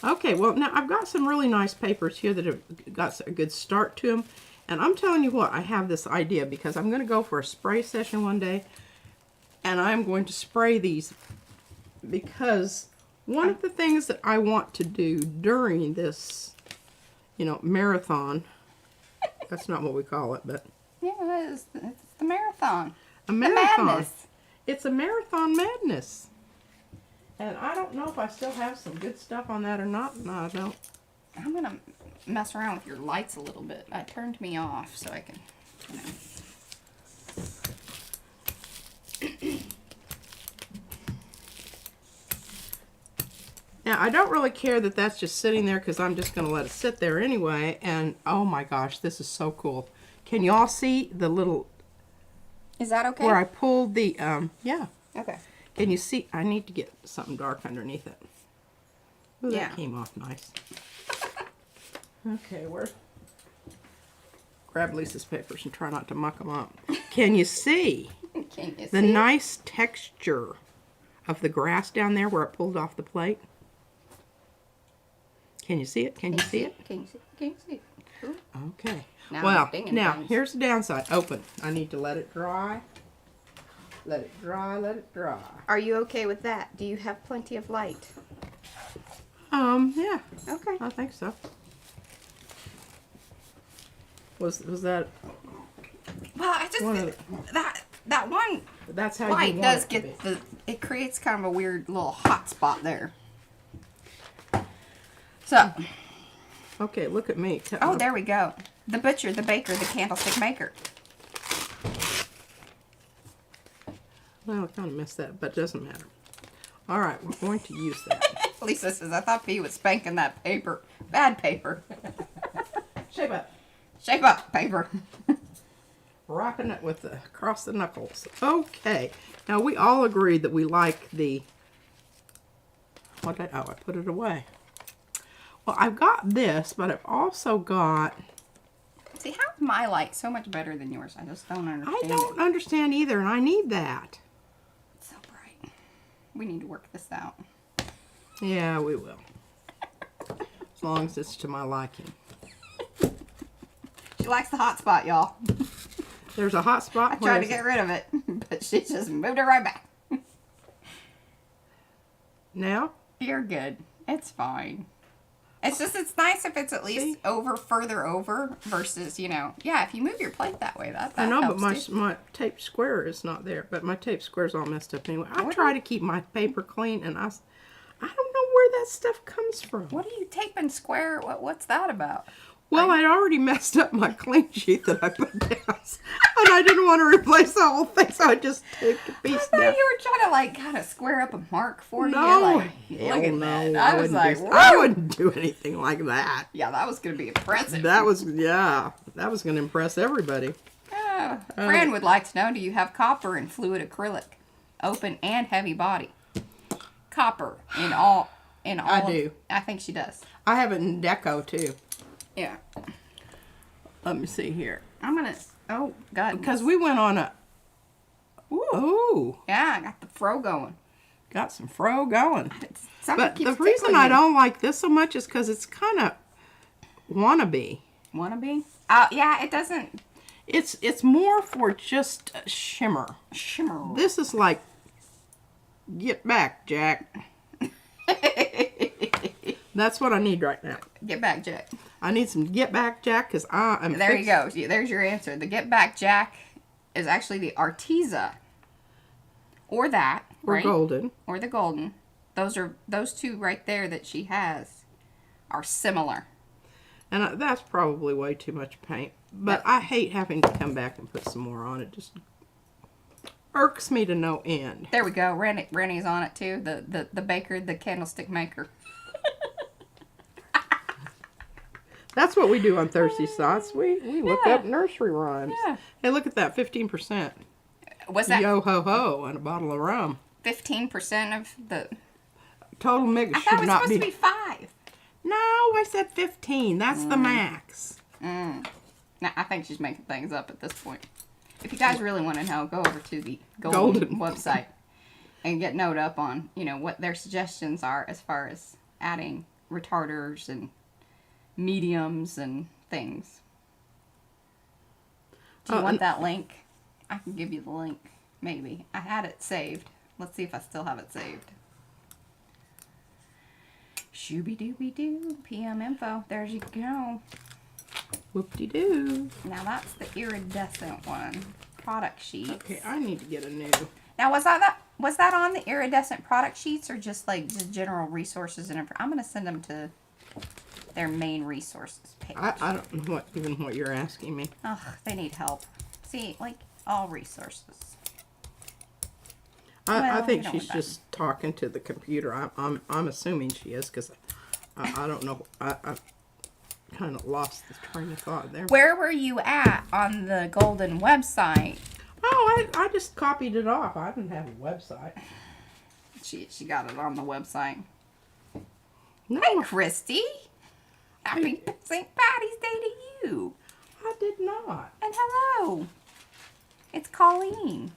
Okay, well, now I've got some really nice papers here that have got a good start to them. And I'm telling you what, I have this idea because I'm going to go for a spray session one day. And I'm going to spray these because one of the things that I want to do during this, marathon, that's not what we call it, but... Yeah, it's the marathon. A marathon. Madness. It's a marathon madness. And I don't know if I still have some good stuff on that or not. No, I don't. I'm gonna mess around with your lights a little bit. I turned me off so I can, you know. Now, I don't really care that that's just sitting there because I'm just going to let it sit there anyway. And, oh my gosh, this is so cool. Can you all see the little... Is that okay? Where I pulled the, yeah. Okay. Can you see? I need to get something dark underneath it. Ooh, Yeah. that came off nice. Okay, grab Lisa's papers and try not to muck them up. Can you see? Can you The see? nice texture of the grass down there where it pulled off the plate? Can you see it? Can you see it? Can you see? Can you see? Ooh. Okay. Now Well, I'm dinging now things. here's the downside. Open. I need to let it dry. Let it dry. Let it dry. Are you okay with that? Do you have plenty of light? Yeah. Okay. I think so. Was that? Well, I just One of that one That's how you light want does it to get be. it creates kind of a weird little hot spot there. So, Okay, look at me. oh, there we go. The butcher, the baker, the candlestick maker. Well, I kind of missed that, but it doesn't matter. All right, we're going to use that. Lisa says, I thought P was spanking that paper. Bad paper. Shape up. Shape up, paper. Wrapping it with the across the knuckles. Okay. Now we all agreed that we like the. Oh, I put it away. Well, I've got this, but I've also got. See, how's my light so much better than yours? I just don't understand. I don't understand either, and I need that. It's so bright. We need to work this out. Yeah, we will. As long as it's to my liking. She likes the hot spot, y'all. There's a hot spot. I tried to get rid of it, but she just moved it right back. Now? You're good. It's fine. It's just, it's nice if it's at least further over versus, you know, yeah, if you move your plate that way, that I know, but helps too. my tape square is not there. But my tape square's all messed up anyway. I try to keep my paper clean, and I don't know where that stuff comes from. What are you taping square? What's that about? Well, I'd already messed up my clean sheet that I put down, and I didn't want to replace the whole thing, so I just taped a I piece thought down. you were trying to, like, kind of square up a mark for you. No, Like, look at that. I I was wouldn't like, do, whoa. I wouldn't do anything like that. Yeah, that was going to be impressive. That was going to impress everybody. Fran would like to know, do you have copper and fluid acrylic? Open and heavy body. Copper in all. I do. I think she does. I have it in deco, too. Yeah. Let me see here. I'm going to, oh, God. Because we went on a, ooh, Yeah, I got the fro going. got some fro going. Something But keeps the reason tickling I me. don't like this so much is because it's kind of wannabe. Wannabe? Yeah, it doesn't It's more for just shimmer. shimmer. This is like, get back, Jack. That's what I need right now. Get back, Jack. I need some get back, Jack, because I'm There you go. See, there's your answer. The Get Back Jack is actually the Arteza. Or that, Or right? golden. Or the golden. Those two right there that she has are similar. And that's probably way too much paint. But I hate having to come back and put some more on. It just irks me to no end. There we go. Rennie's on it too. The baker, the candlestick maker. That's what we do on Thirsty Thoughts. We look up nursery rhymes. Yeah. Hey, look at that, 15%. Was that Yo ho ho and a bottle of rum. 15% of the? Total mix I thought it should was not supposed be. to be 5. No, I said 15. That's the max. Now, I think she's making things up at this point. If you guys really want to know, go over to the Golden website and get note up on, you know, what their suggestions are as far as adding retarders and mediums and things. Do you want that link? I can give you the link. Maybe. I had it saved. Let's see if I still have it saved. Shooby-dooby-doo. PM info. There you go. Whoop-de-doo. Now that's the iridescent one. product sheet. Okay, I need to get a new. Now, was that on the iridescent product sheets or just like just general resources and I'm gonna send them to their main resources page. I don't know what you're asking me. Oh, they need help. See, like all resources. I Well, think we don't she's want just talking to the computer. I'm assuming she is because I don't know. I kind of lost the train of thought there. Where were you at on the Golden website? Oh, I just copied it off. I didn't have a website. She got it on the website. No, Hey, Christy. Happy St. Patty's Day to you. I did not. And hello. It's Colleen.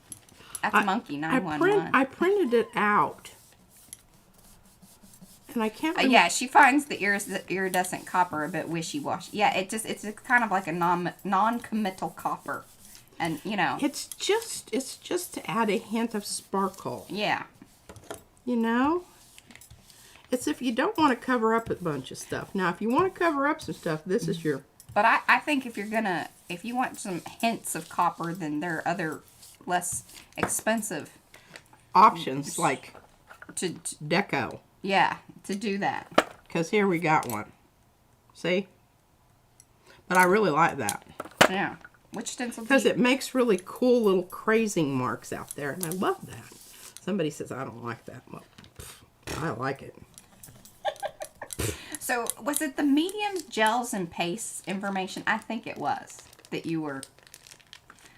That's Monkey 911. I printed it out. And I can't remember. Yeah, she finds the iridescent copper a bit wishy-washy. Yeah, it's kind of like a non-committal copper. And, you know. It's just to add a hint of sparkle. Yeah. You know? It's if you don't want to cover up a bunch of stuff. Now, if you want to cover up some stuff, this is your... But I think if you want some hints of copper, then there are other less expensive options, like to deco. Yeah, to do that. Because here we got one. See? But I really like that. Yeah. Which stencil? Because it makes really cool little crazing marks out there. And I love that. Somebody says, I don't like that. Well, I like it. So, was it the mediums, gels, and pastes information? I think it was that you were...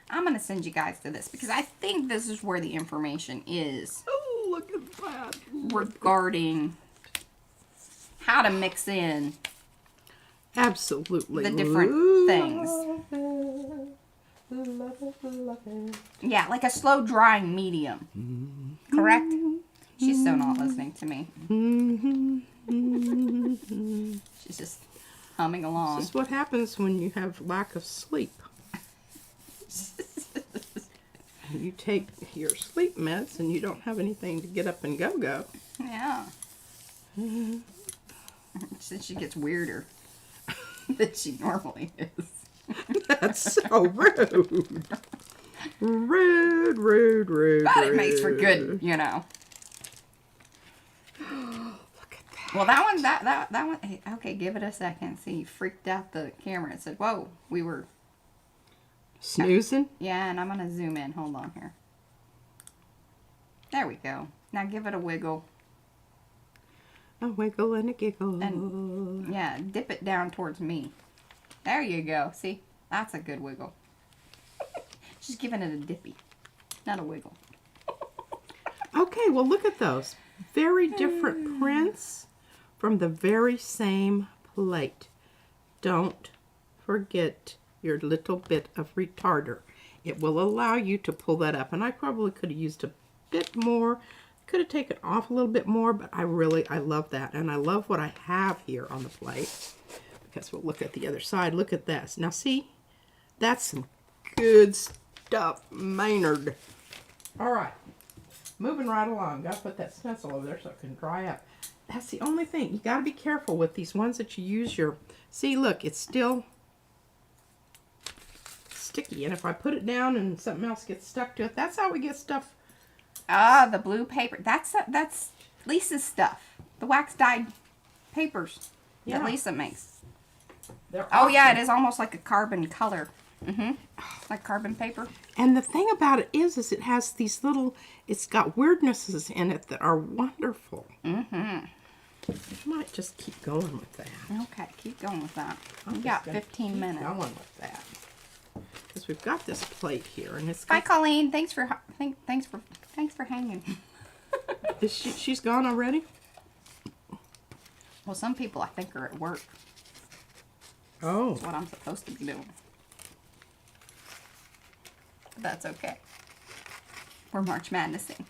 I'm going to send you guys to this because I think this is where the information is. Oh, look at that. Regarding how to mix in absolutely the different things. Yeah, like a slow drying medium. Correct? She's so not listening to me. She's just humming along. This is what happens when you have lack of sleep. You take your sleep meds and you don't have anything to get up and go. Yeah. Since she gets weirder than she normally is. That's so rude. Rude. But it makes for good, you know. Look at that. Well, that one, okay, give it a second. See, you freaked out the camera and said, whoa, we were... Snoozing? Yeah, and I'm going to zoom in. Hold on here. There we go. Now give it a wiggle. A wiggle and a giggle. And, yeah, dip it down towards me. There you go. See? That's a good wiggle. She's giving it a dippy, not a wiggle. Okay, well, look at those. Very different prints from the very same plate. Don't forget your little bit of retarder. It will allow you to pull that up. And I probably could have used a bit more. Could have taken off a little bit more, but I love that. And I love what I have here on the plate. Because we'll look at the other side. Look at this. Now see, that's some good stuff, Maynard. All right, moving right along. Got to put that stencil over there so it can dry up. That's the only thing. You got to be careful with these ones that you use your... See, look, it's still sticky. And if I put it down and something else gets stuck to it, that's how we get stuff. Ah, the blue paper. That's Lisa's stuff. The wax dyed papers that Lisa makes. They're Oh, yeah, awesome. it is almost like a carbon color. Like carbon paper. And the thing about it is it has these little, it's got weirdnesses in it that are wonderful. I might just keep going with that. Okay, keep going with that. I'm We just got gonna 15 keep minutes. going with that. Because we've got this plate here, and it's Bye, got, Colleen. Thanks for hanging. is she's gone already? Well, some people I think are at work. Oh. That's what I'm supposed to be doing. But that's okay. We're March Madnessing.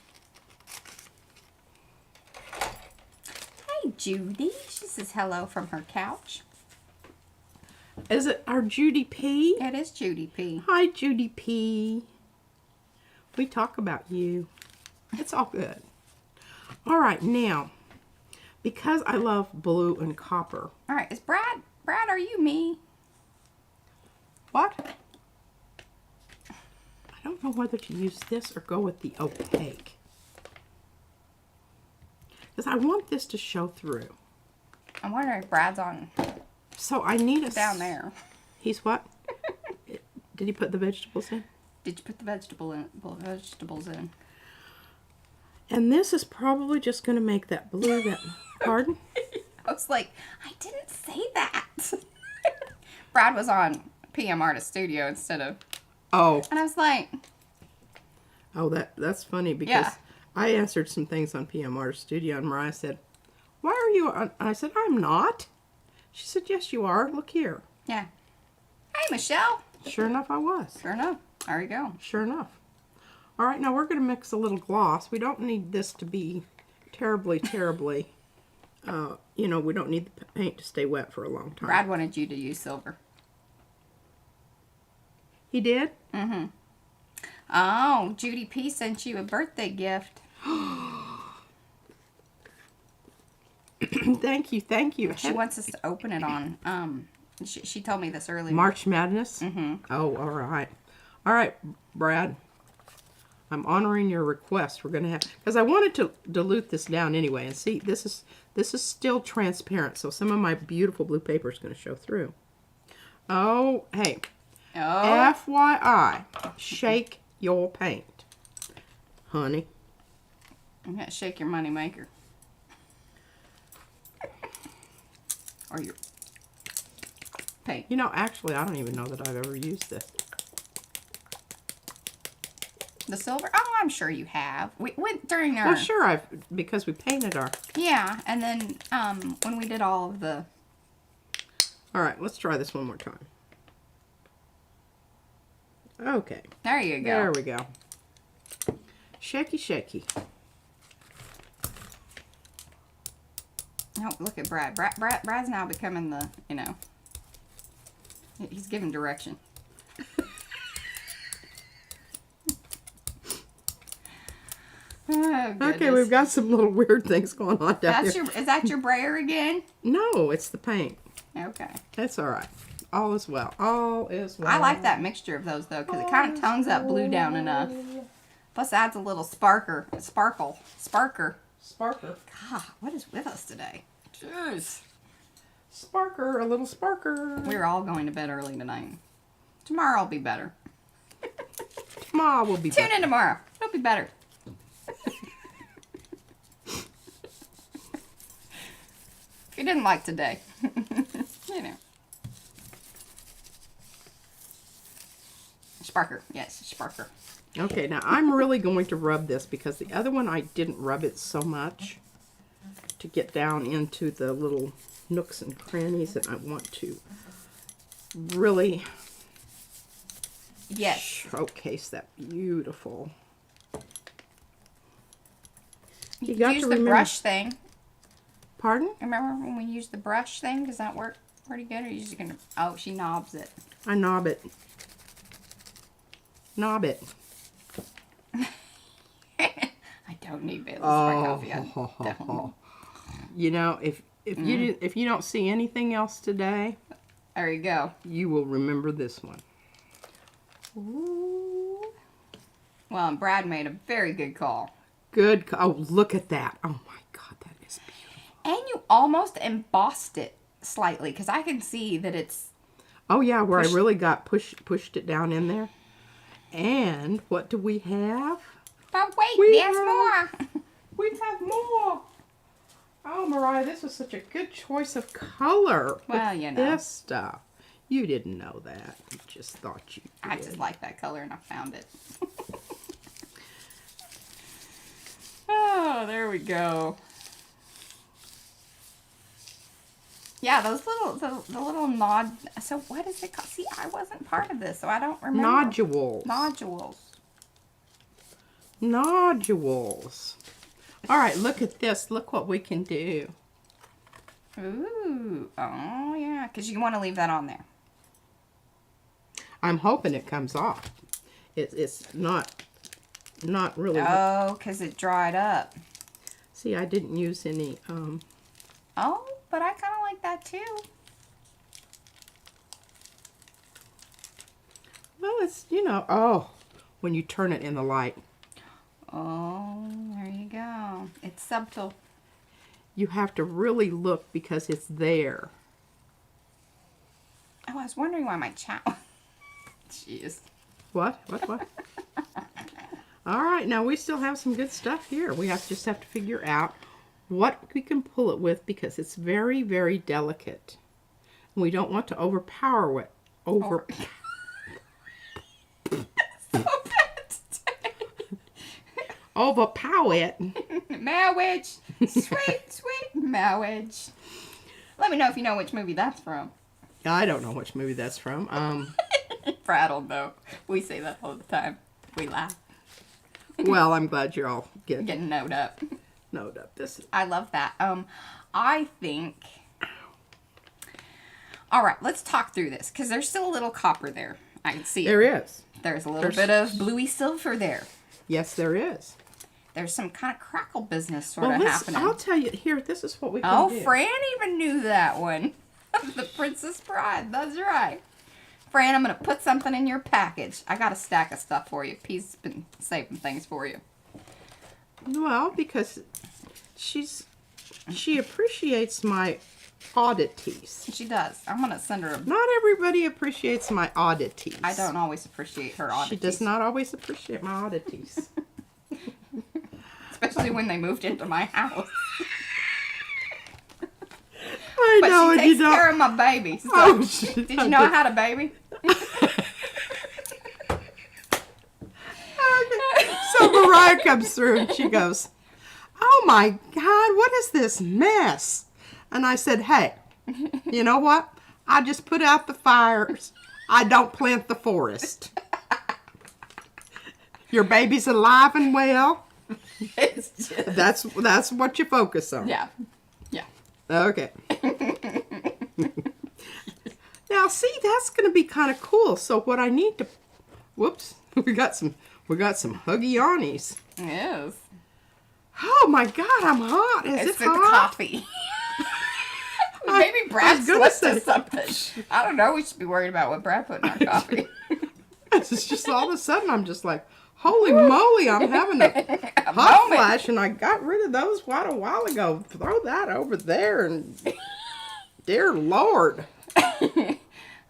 Hey, Judy. She says hello from her couch. Is it our Judy P? It is Judy P. Hi, Judy P. We talk about you. It's all good. All right, now, because I love blue and copper. All right, is Brad, are you me? What? I don't know whether to use this or go with the opaque. Because I want this to show through. I'm wondering if Brad's on So I need a... down there. He's what? Did he put the vegetables in? Did you put the vegetables in? And this is probably just going to make that blue that... Pardon? I was like, I didn't say that. Brad was on PM Artist Studio instead of... Oh. And I was like... Oh, that's funny because Yeah. I answered some things on PM Artist Studio and Mariah said, why are you on? I said, I'm not. She said, yes, you are. Look here. Yeah. Hey, Michelle. Sure enough, I was. Sure enough. There you go. Sure enough. All right, now we're going to mix a little gloss. We don't need this to be terribly, terribly, you know, we don't need the paint to stay wet for a long time. Brad wanted you to use silver. He did? Mm-hmm. Oh, Judy P sent you a birthday gift. Thank you, thank you. She wants us to open it on, she told me this earlier. March Madness? Mm-hmm. Oh, all right. All right, Brad. I'm honoring your request. We're going to have... Because I wanted to dilute this down anyway. And see, this is still transparent. So some of my beautiful blue paper is going to show through. Oh, hey. Oh. FYI. Shake your paint. Honey. I'm going to shake your money maker. Or your paint. You know, actually, I don't even know that I've ever used this. The silver? Oh, I'm sure you have. We went during our... Well, sure, because we painted our... Yeah, and then when we did all of the... All right, let's try this one more time. Okay. There you go. There we go. Shaky, shaky. Oh, look at Brad. Brad's now becoming the, you know... He's giving direction. Oh, Okay, we've got some little weird things going on down here. Is that your brayer again? No, it's the paint. Okay. That's all right. All is well. All is well. I like that mixture of those though, because it kind of tones that blue down enough. Plus adds a little sparker. Sparker. Sparker. God, what is with us today? Jeez. Sparker, a little sparker. We're all going to bed early tonight. Tomorrow will be better. Tomorrow will be Tune better. in tomorrow. It'll be better. If you didn't like today, you know. Sparker. Yes, Sparker. Okay, now I'm really going to rub this because the other one I didn't rub it so much to get down into the little nooks and crannies that I want to really Yes. showcase that beautiful. You got use to the remember- brush thing. Pardon? Remember when we used the brush thing? Does that work pretty good? Or are you just gonna... Oh, she knobs it. I knob it. Knob it. I don't need Bailey's for coffee. I don't. Oh. You know, if you don't see anything else today, There you go. you will remember this one. Ooh. Well, and Brad made a very good call. Good. Oh, look at that. Oh my God, that is beautiful. And you almost embossed it slightly, because I can see that it's... Oh yeah, where I really got pushed it down in there. And what do we have? But wait, We there's have- more. We have more. Oh, Mariah, this was such a good choice of color. Well, with you know. this stuff. You didn't know that. You just thought you did. I just like that color and I found it. Oh, there we go. Yeah, those little, the little nod. So what is it called? See, I wasn't part of this, so I don't remember. Nodules. Nodules. Nodules. All right, look at this. Look what we can do. Ooh. Oh, yeah. Because you want to leave that on there. I'm hoping it comes off. It's not really. Oh, because it dried up. See, I didn't use any. Oh, but I kind of like that too. Well, it's, you know, oh, when you turn it in the light. Oh, there you go. It's subtle. You have to really look because it's there. Oh, I was wondering why my chat. Jeez. What? All right, now we still have some good stuff here. We just have to figure out what we can pull it with because it's very, very delicate. We don't want to overpower it. Overpower it. Marriage. Sweet marriage. Let me know if you know which movie that's from. I don't know which movie that's from. Brad will know. We say that all the time. We laugh. Well, I'm glad you're all Getting noted up. This is... I love that. I think... Alright, let's talk through this. Because there's still a little copper there. I can see it. There is. There's a little bit of bluey silver there. Yes, there is. There's some kind of crackle business sort of happening. I'll tell you, here, this is what we can do. Oh, Fran even knew that one. The Princess Bride, that's right. Fran, I'm going to put something in your package. I got a stack of stuff for you. Pea's been saving things for you. Well, because she appreciates my oddities. She does. I'm going to send her a... Not everybody appreciates my oddities. I don't always appreciate her oddities. She does not always appreciate my oddities. Especially when they moved into my house. I But know, she and takes you don't... care of my baby. So, Oh, shit. did you know I had a baby? So Mariah comes through and she goes, "Oh my God, what is this mess?" And I said, "Hey, you know what? I just put out the fires. I don't plant the forest. Your baby's alive and well. It's just... That's what you focus on." Yeah. Yeah. Okay. Now, see, that's going to be kind of cool. So what I need to... Whoops. We got some huggy-aunies. Yes. Oh, my God, I'm hot. Is It's it the hot? coffee. Maybe Brad slipped us something. I don't know. We should be worried about what Brad put in our coffee. It's just all of a sudden, I'm just like, holy moly, I'm having a hot flash, and I got rid of those quite a while ago. Throw that over there, and dear Lord.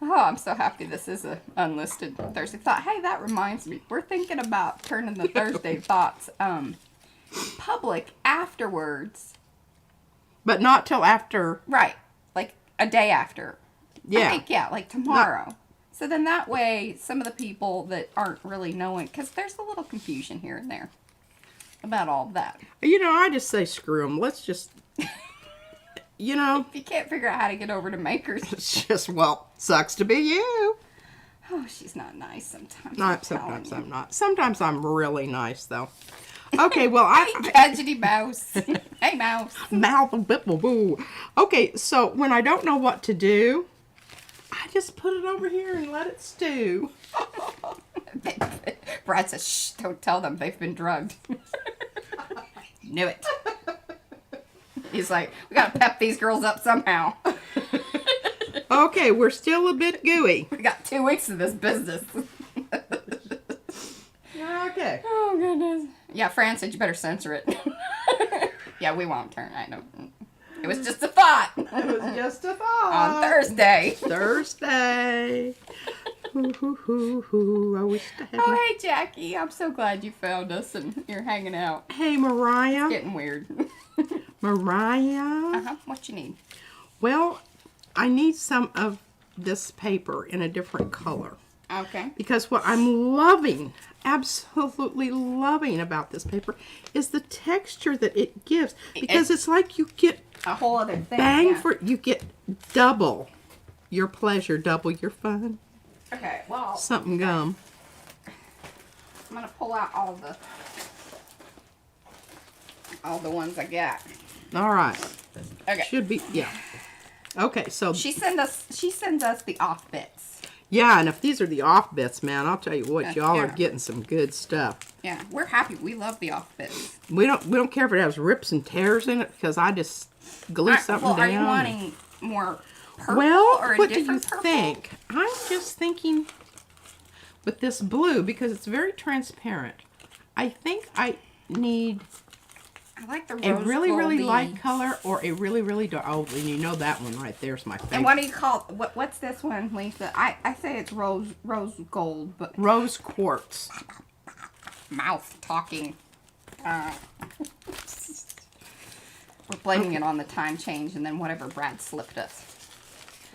Oh, I'm so happy this is a unlisted Thursday thought. Hey, that reminds me. We're thinking about turning the Thursday thoughts public afterwards. But not till after. Right. Like a day after. Yeah. I think, yeah, like tomorrow. So then that way, some of the people that aren't really knowing, because there's a little confusion here and there about all of that. You know, I just say screw them. Let's just, you know. If you can't figure out how to get over to Makers. It's just, well, sucks to be you. Oh, she's not nice sometimes. Sometimes I'm not. Sometimes I'm really nice, though. Okay, well, Hey, Tragedy Mouse. Hey, Mouse. Mouth boo. Okay, so when I don't know what to do, I just put it over here and let it stew. Brad says, shh, don't tell them they've been drugged. Knew it. He's like, we gotta pep these girls up somehow. Okay, we're still a bit gooey. We got 2 weeks of this business. Okay. Oh, goodness. Yeah, Fran said you better censor it. Yeah, we won't turn. I know. It was just a thought. It was just a thought. On Thursday. Thursday. I wish I had Oh, hey, Jackie. I'm so glad you found us and you're hanging out. Hey, Mariah. Getting weird. Mariah. Uh-huh. What you need? Well, I need some of this paper in a different color. Okay. Because what I'm loving, absolutely loving about this paper is the texture that it gives. Because it's like you get a whole other thing. bang for, you get double your pleasure, double your fun. Okay, well, Something gum. I'm going to pull out all the ones I got. All right. Okay. Should be, yeah. Okay, so. She sends us the off bits. Yeah, and if these are the off bits, man, I'll tell you what, y'all are Yeah. getting some good stuff. Yeah, we're happy. We love the off bits. We don't care if it has rips and tears in it because I just glue something down. Are you wanting more purple Well, or a what do you different purple? think? I'm just thinking with this blue because it's very transparent. I think I need I like the a rose really, really goldy. light color or a really, really dark. Oh, and you know that one right there is my favorite. And what do you call what's this one, Lisa? I say it's rose gold, but Rose quartz. mouth talking. We're blaming it on the time change and then whatever Brad slipped us.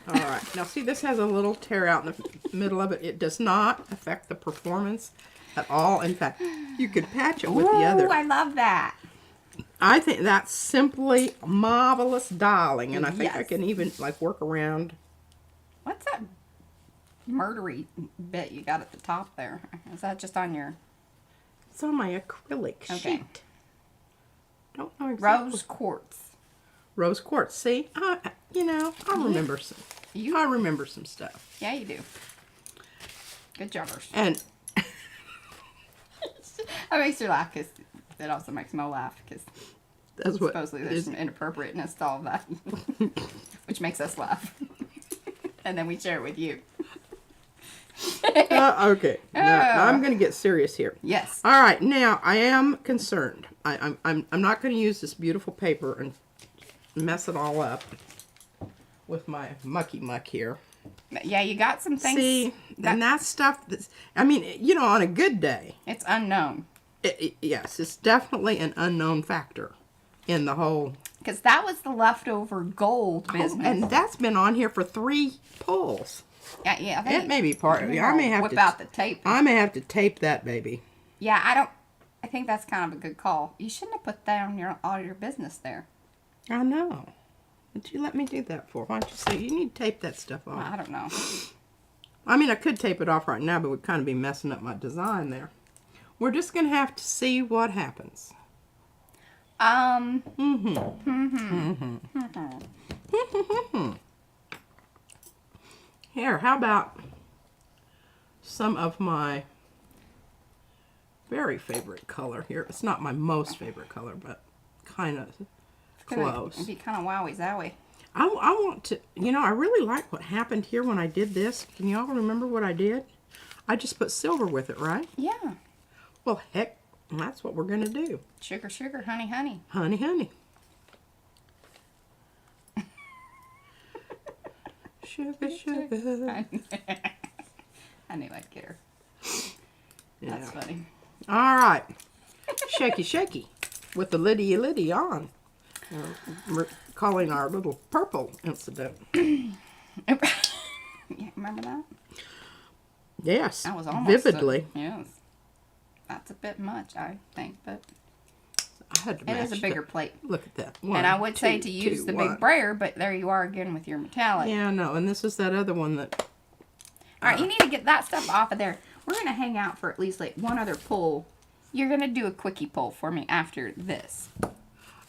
All right. Now, see, this has a little tear out in the middle of it. It does not affect the performance at all. In fact, you could patch it with the other. Ooh, I love that. I think that's simply marvelous, darling. And I think I Yes. can even, like, work around. What's that murdery bit you got at the top there? Is that just on your It's on my acrylic sheet. Don't know exactly. rose quartz? Rose quartz. See? You know, I remember some. I remember some stuff. Yeah, you do. Good jobbers. And That makes you laugh because it also makes Mo laugh because that's what supposedly there's some inappropriateness to all of that, which makes us laugh. And then we share it with you. okay. Now I'm going to get serious here. Yes. All right. Now I am concerned. I'm not going to use this beautiful paper and mess it all up with my mucky muck here. Yeah, you got some things. See, and that's stuff that's, I mean, you know, on a good day. It's unknown. Yes, it's definitely an unknown factor in the whole. Because that was the leftover gold business. And that's been on here for 3 pulls. Yeah. It may be part of it. I may have whip to out the tape. I may have to tape that baby. Yeah, I think that's kind of a good call. You shouldn't have put that on all your business there. I know. What'd you let me do that for? Why don't you say you need to tape that stuff off? I don't know. I mean, I could tape it off right now, but it would kind of be messing up my design there. We're just going to have to see what happens. Here, how about some of my very favorite color here? It's not my most favorite color, but kind of close. It'd be kind of wowie zowie. I want to, you know, I really like what happened here when I did this. Can you all remember what I did? I just put silver with it, right? Yeah. Well, heck, that's what we're going to do. Sugar, sugar, honey, honey. Honey, honey. Sugar, sugar. I knew I'd get her. Yeah. That's funny. All right. Shaky, shaky. With the liddy on. We're calling our little purple incident. Yeah, remember that? Yes. That was almost vividly. Yes. That's a bit much, I think, but I had to it is match a bigger the- plate. Look at that. And I would say to use the big brayer, but there you are again with your metallic. Yeah, no, and this is that other one that. All right, you need to get that stuff off of there. We're going to hang out for at least like one other pull. You're going to do a quickie pull for me after this.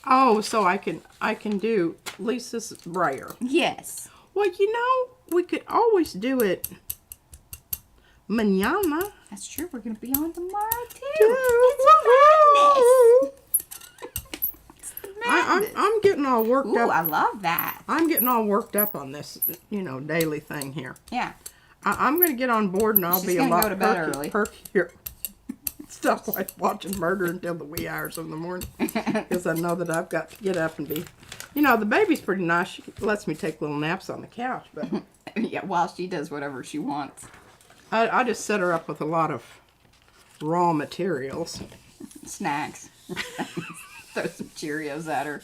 Oh, so I can do Lisa's brayer. Yes. Well, you know, we could always do it mañana. That's true. We're going to be on tomorrow, too. Woohoo! It's the madness. I'm getting all worked Ooh, up. I love that. I'm getting all worked up on this, you know, daily thing here. Yeah. I'm going to get on board and I'll She's be a gonna lot go to bed early. perkier. Stuff like watching murder until the wee hours of the morning. Because I know that I've got to get up and be... You know, the baby's pretty nice. She lets me take little naps on the couch. But Yeah, while she does whatever she wants. I just set her up with a lot of raw materials. Snacks. Throw some Cheerios at her.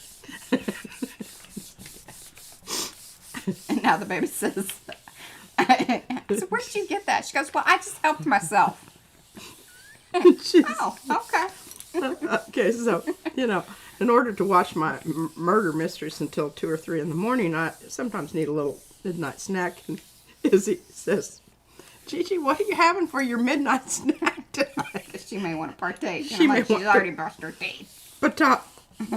And now the baby says... So where did you get that? She goes, well, I just helped myself. She's- Oh, okay. Okay, so, you know, in order to watch my murder mysteries until 2 or 3 in the morning, I sometimes need a little midnight snack. And Izzy says, Gigi, what are you having for your midnight snack tonight? She may want to partake. She may She's want to- already brushed her teeth. But to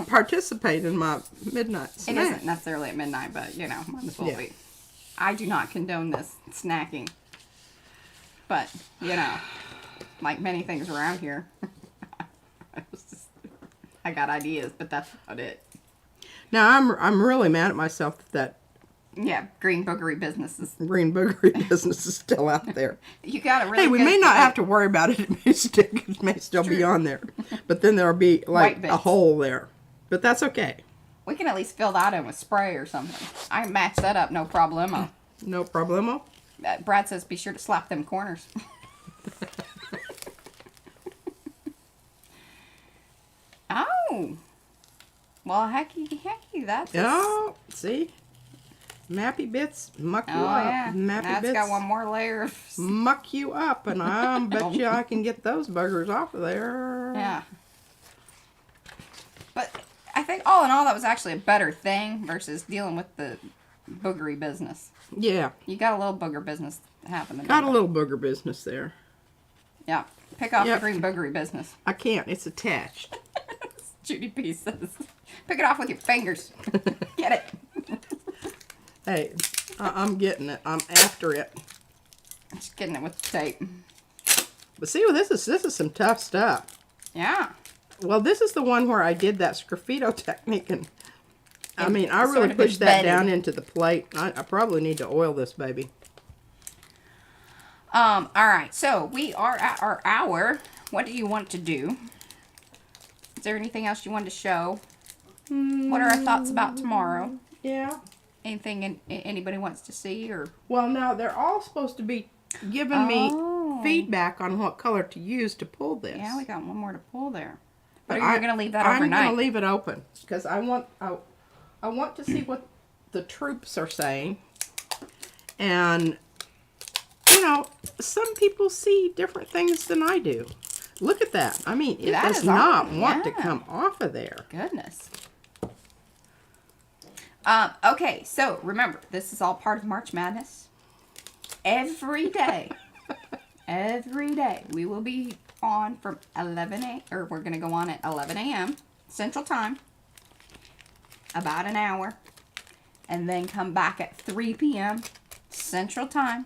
participate in my midnight snack. It isn't necessarily at midnight, but, you know, might as well Yeah. be. I do not condone this snacking. But, you know, like many things around here, I got ideas, but that's about it. Now, I'm really mad at myself that Yeah, green boogery businesses. Green boogery business is still out there. You got it really Hey, we good may not today. have to worry about it. It may still be True. on there. But then there'll be like White bits. a hole there. But that's okay. We can at least fill that in with spray or something. I can match that up, no problemo. No problemo. Brad says be sure to slap them corners. Oh. Well, hecky, that's... Oh, see? Mappy bits muck you Oh, up. yeah. Mappy That's bits got one more layer of... muck you up. And I bet you I can get those buggers off of there. Yeah. But I think all in all, that was actually a better thing versus dealing with the boogery business. Yeah. You got a little booger business happening. Got a little booger business there. Yeah. Pick off Yep. the green boogery business. I can't. It's attached. Judy P says, pick it off with your fingers. Get it. Hey, I'm getting it. I'm after it. Just getting it with the tape. But see, well, this is some tough stuff. Yeah. Well, this is the one where I did that sgraffito technique, and I And mean, I sort really of pushed that embedded. down into the plate. I probably need to oil this baby. All right. So we are at our hour. What do you want to do? Is there anything else you wanted to show? What are our thoughts about tomorrow? Yeah. Anything anybody wants to see or? Well, now they're all supposed to be giving Oh. me feedback on what color to use to pull this. Yeah, we got one more to pull there. But But are you going to leave that I'm overnight? going to leave it open because I want to see what the troops are saying. And, you know, some people see different things than I do. Look at that. I mean, it That does is not awesome. want to Yeah. come off of there. Goodness. Okay, so remember, this is all part of March Madness. Every day, we will be on from 11 a.m. or we're going to go on at 11 a.m. Central Time, about an hour, and then come back at 3 p.m. Central Time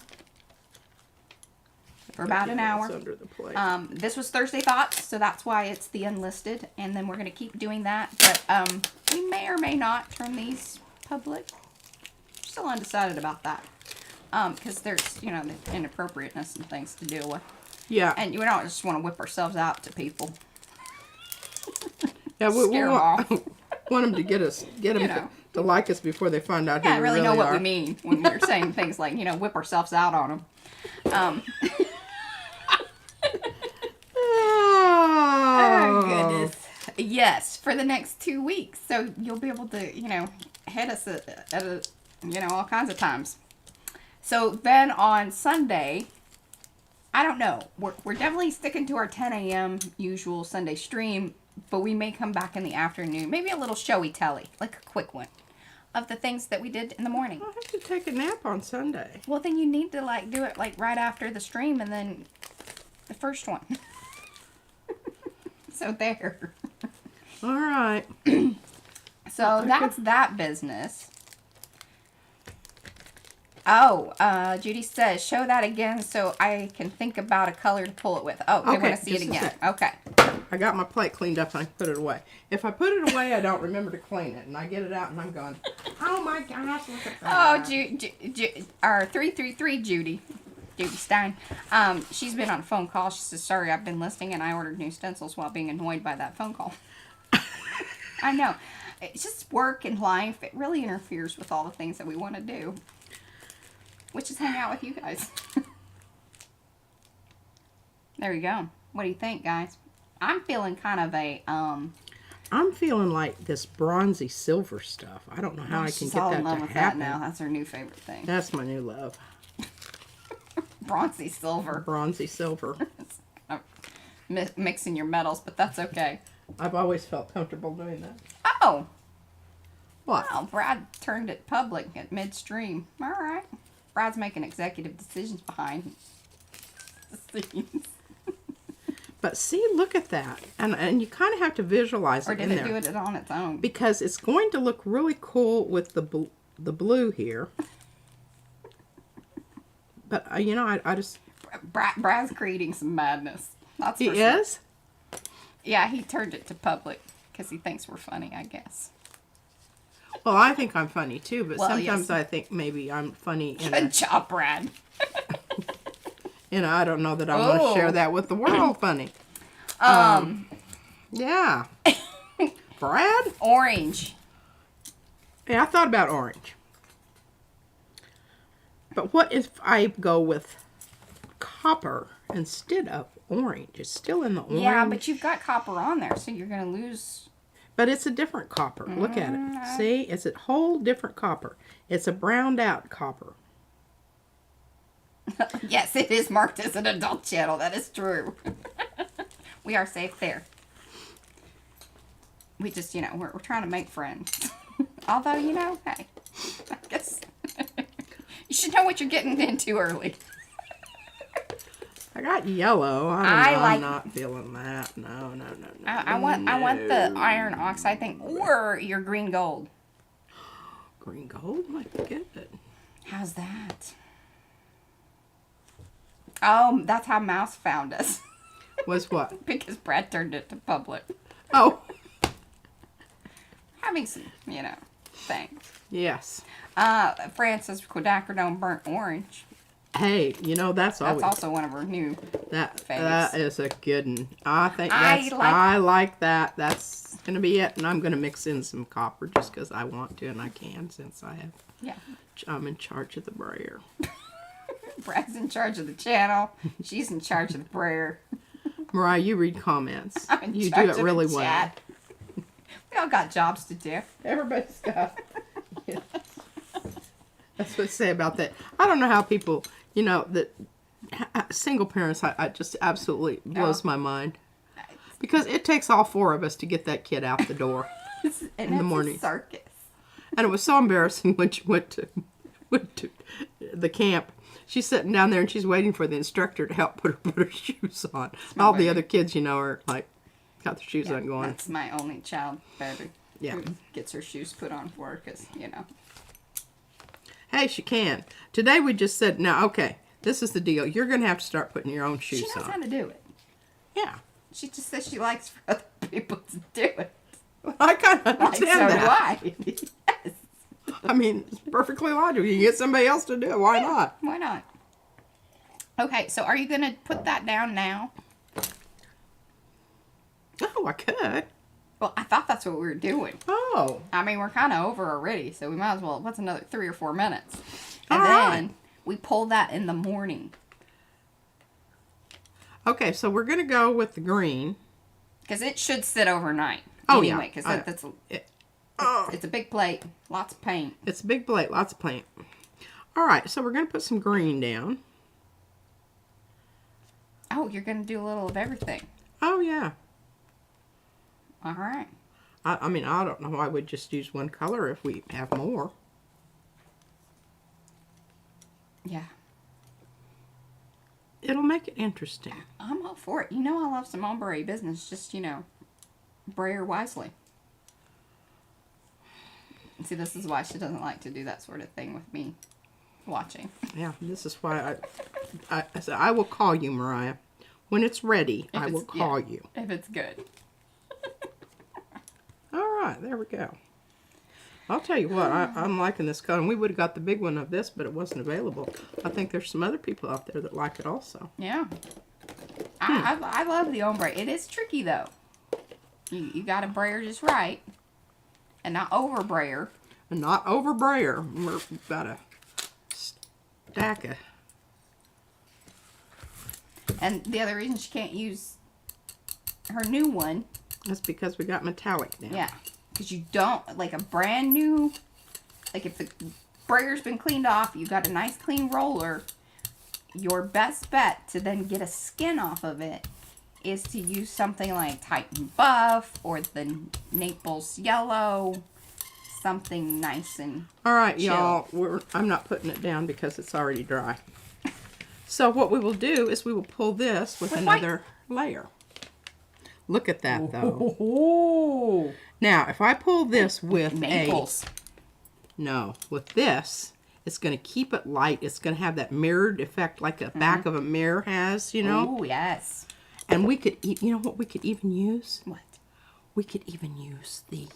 for about an hour. It's under the plate. This was Thursday Thoughts, so that's why it's the unlisted, and then we're going to keep doing that, but we may or may not turn these public. Still undecided about that, because there's, you know, the inappropriateness and things to deal with, Yeah. and we don't just want to whip ourselves out to people. Yeah, we Scare 'em want, off. want them to get them You know. to like us before they find out who Yeah, I we really know what are. we mean when we're saying things like, you know, whip ourselves out on them. Oh, goodness. Yes, for the next 2 weeks. So you'll be able to, you know, hit us at you know, all kinds of times. So then on Sunday, I don't know. We're definitely sticking to our 10 a.m. usual Sunday stream, but we may come back in the afternoon. Maybe a little showy telly, like a quick one, of the things that we did in the morning. I'll have to take a nap on Sunday. Well, then you need to, like, do it, like, right after the stream and then the first one. So there. All right. So that's that business. Oh, Judy says, show that again so I can think about a color to pull it with. Oh, they Okay, want to see it just a again. sec. Okay. I got my plate cleaned up and I put it away. If I put it away, I don't remember to clean it, and I get it out and I'm going, oh my gosh, look at that. Oh, our 333 Judy Stein. She's been on a phone call. She says, sorry, I've been listening and I ordered new stencils while being annoyed by that phone call. I know. It's just work and life. It really interferes with all the things that we want to do, which is hang out with you guys. There you go. What do you think, guys? I'm feeling kind of a, I'm feeling like this bronzy silver stuff. I don't know how I can she's get all that in love to with that happen. now. That's her new favorite thing. That's my new love. Bronzy silver. Bronzy silver. Mixing your metals, but that's okay. I've always felt comfortable doing that. Oh, What? well, Brad turned it public at midstream. All right. Brad's making executive decisions behind the scenes. But see, look at that. And you kind of have to visualize Or it did in it there. do it on its own? Because it's going to look really cool with the blue here. But, you know, I just... Brad's creating some madness. That's He for sure. is? Yeah, he turned it to public because he thinks we're funny, I guess. Well, I think I'm funny too, but Well, sometimes yes. I think maybe I'm funny in Good job, Brad. and I don't know that I want to share that with the world funny. Yeah. Brad? Orange. Yeah, I thought about orange. But what if I go with copper instead of orange? It's still in the orange. Yeah, but you've got copper on there, so you're going to lose. But it's a different copper. Look at it. See? It's a whole different copper. It's a browned out copper. Yes, it is marked as an adult channel. That is true. We are safe there. We just, you know, we're trying to make friends. Although, you know, hey, I guess you should know what you're getting into early. I got yellow. I'm not feeling that. No. I want the iron oxide thing or your green gold. Green gold might be good. How's that? Oh, that's how Mouse found us. Was what? Because Brad turned it to public. Oh. Having some, you know, things. Yes. Frances Quinacridone burnt orange. Hey, you know, that's also one of her new that faves. is a good one. I think I like that. That's gonna be it, and I'm gonna mix in some copper just because I want to and I can since I'm in charge of the brayer. Brad's in charge of the channel. She's in charge of the brayer. Mariah, you read comments. I'm in You charge do it of really the well. chat. We all got jobs to do. Everybody's got. Yeah. That's what I say about that. I don't know how people, you know, that single parents. I just absolutely blows my mind because it takes all four of us to get that kid out the door in the morning. A circus. And it was so embarrassing when she went to the camp. She's sitting down there and she's waiting for the instructor to help put her shoes on. All the other kids, you know, are like got their shoes on going. That's my only child, baby. Yeah. Who gets her shoes put on for her because, you know. Hey, she can. Today we just said, now, okay, this is the deal. You're going to have to start putting your own shoes on. She knows how to do it. Yeah. She just says she likes for other people to do it. I kind of understand that. So do I. Yes. I mean, it's perfectly logical. You can get somebody else to do it. Why not? Why not? Okay, so are you going to put that down now? Oh, I could. Well, I thought that's what we were doing. Oh. I mean, we're kind of over already, so we might as well. What's another 3 or 4 minutes? And All then right. we pull that in the morning. Okay, so we're going to go with the green. Because it should sit overnight. Oh, anyway, yeah. because Oh. it's a big plate, lots of paint. It's a big plate, lots of paint. All right, so we're going to put some green down. Oh, you're going to do a little of everything. Oh, yeah. All right. I mean, I don't know why we'd just use one color if we have more. Yeah. It'll make it interesting. I'm all for it. You know I love some ombre business. Just, you know, brayer wisely. See, this is why she doesn't like to do that sort of thing with me watching. Yeah, this is why I said I will call you, Mariah. When it's ready, I will call you. If it's good. All right, there we go. I'll tell you what, I'm liking this color. And we would have got the big one of this, but it wasn't available. I think there's some other people out there that like it also. Yeah. I love the ombre. It is tricky, though. You got to brayer just right. And not over brayer. And not over brayer. We've got a stack of... And the other reason she can't use her new one. That's because we got metallic now. Yeah. Because you don't, like a brand new, like if the brayer's been cleaned off, you got a nice clean roller, your best bet to then get a skin off of it is to use something like Titan Buff or the Naples Yellow, something nice and all right, chill. y'all, I'm not putting it down because it's already dry. So what we will do is we will pull this with another layer. Look at that, though. Oh. Now, if I pull this with Naples. with this, it's going to keep it light. It's going to have that mirrored effect like the back of a mirror has, you know. Oh, yes. And we could, you know what we could even use? What? We could even use the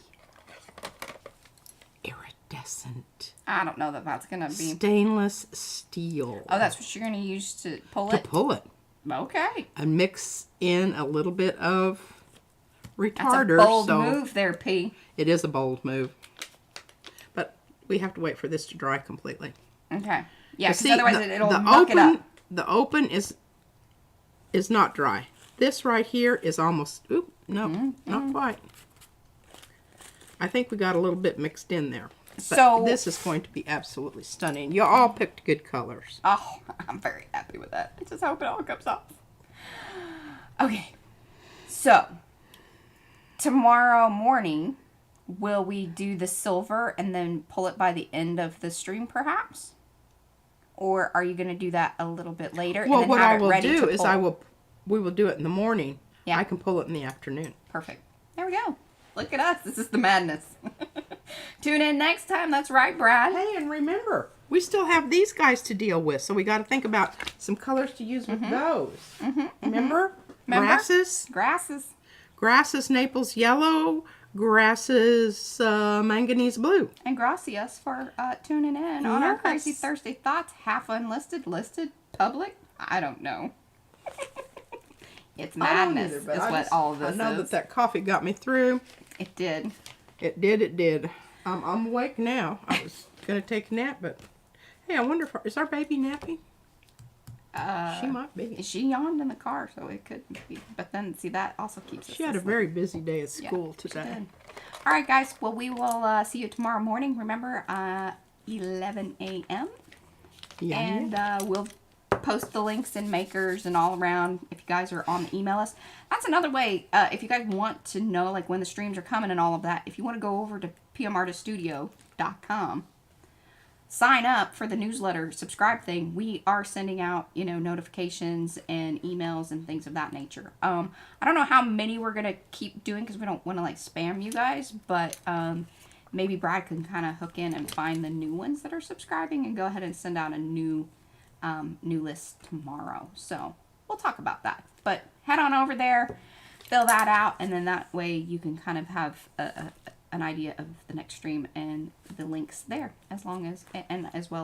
iridescent I don't know that that's going to be. stainless steel. Oh, that's what you're going to use to pull to it? pull it. Okay. And mix in a little bit of retarder. That's a bold so move there, P. It is a bold move. But we have to wait for this to dry completely. Okay. Yeah, because See, otherwise it'll muck it up. The open is not dry. This right here is almost, oop, no, not quite. I think we got a little bit mixed in there. But So this is going to be absolutely stunning. You all picked good colors. Oh, I'm very happy with that. I just hope it all comes off. Okay. So, tomorrow morning, will we do the silver and then pull it by the end of the stream, perhaps? Or are you going to do that a little bit later? Well, and then what have I it will ready do to is pull? we will do it in the morning. Yeah. I can pull it in the afternoon. Perfect. There we go. Look at us. This is the madness. Tune in next time. That's right, Brad. Hey, and remember, we still have these guys to deal with, so we got to think about some colors to use with those. Remember? Grasses. Grasses, Naples yellow. Grasses, manganese blue. And gracias for tuning in on our Crazy Yes. Thursday Thoughts. Half unlisted, listed, public. I don't know. It's madness is what all of this is. I know that coffee got me through. It did. It did. I'm awake now. I was going to take a nap, but hey, I wonder is our baby napping? She might be. She yawned in the car, so it could be. But then, see, that also keeps us She had a asleep. very busy day at school She today. did. All right, guys. Well, we will see you tomorrow morning. Remember, 11 a.m. Yeah. And we'll post the links and makers and all around if you guys are on the email list. That's another way, if you guys want to know like when the streams are coming and all of that, if you want to go over to pmartiststudio.com, sign up for the newsletter, subscribe thing. We are sending out, notifications and emails and things of that nature. I don't know how many we're going to keep doing because we don't want to like spam you guys, but maybe Brad can kind of hook in and find the new ones that are subscribing and go ahead and send out a new list tomorrow. So we'll talk about that. But head on over there, fill that out, and then that way you can kind of have an idea of the next stream and the links there, as well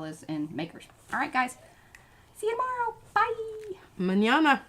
as in makers. All right, guys. See you tomorrow. Bye. Mañana.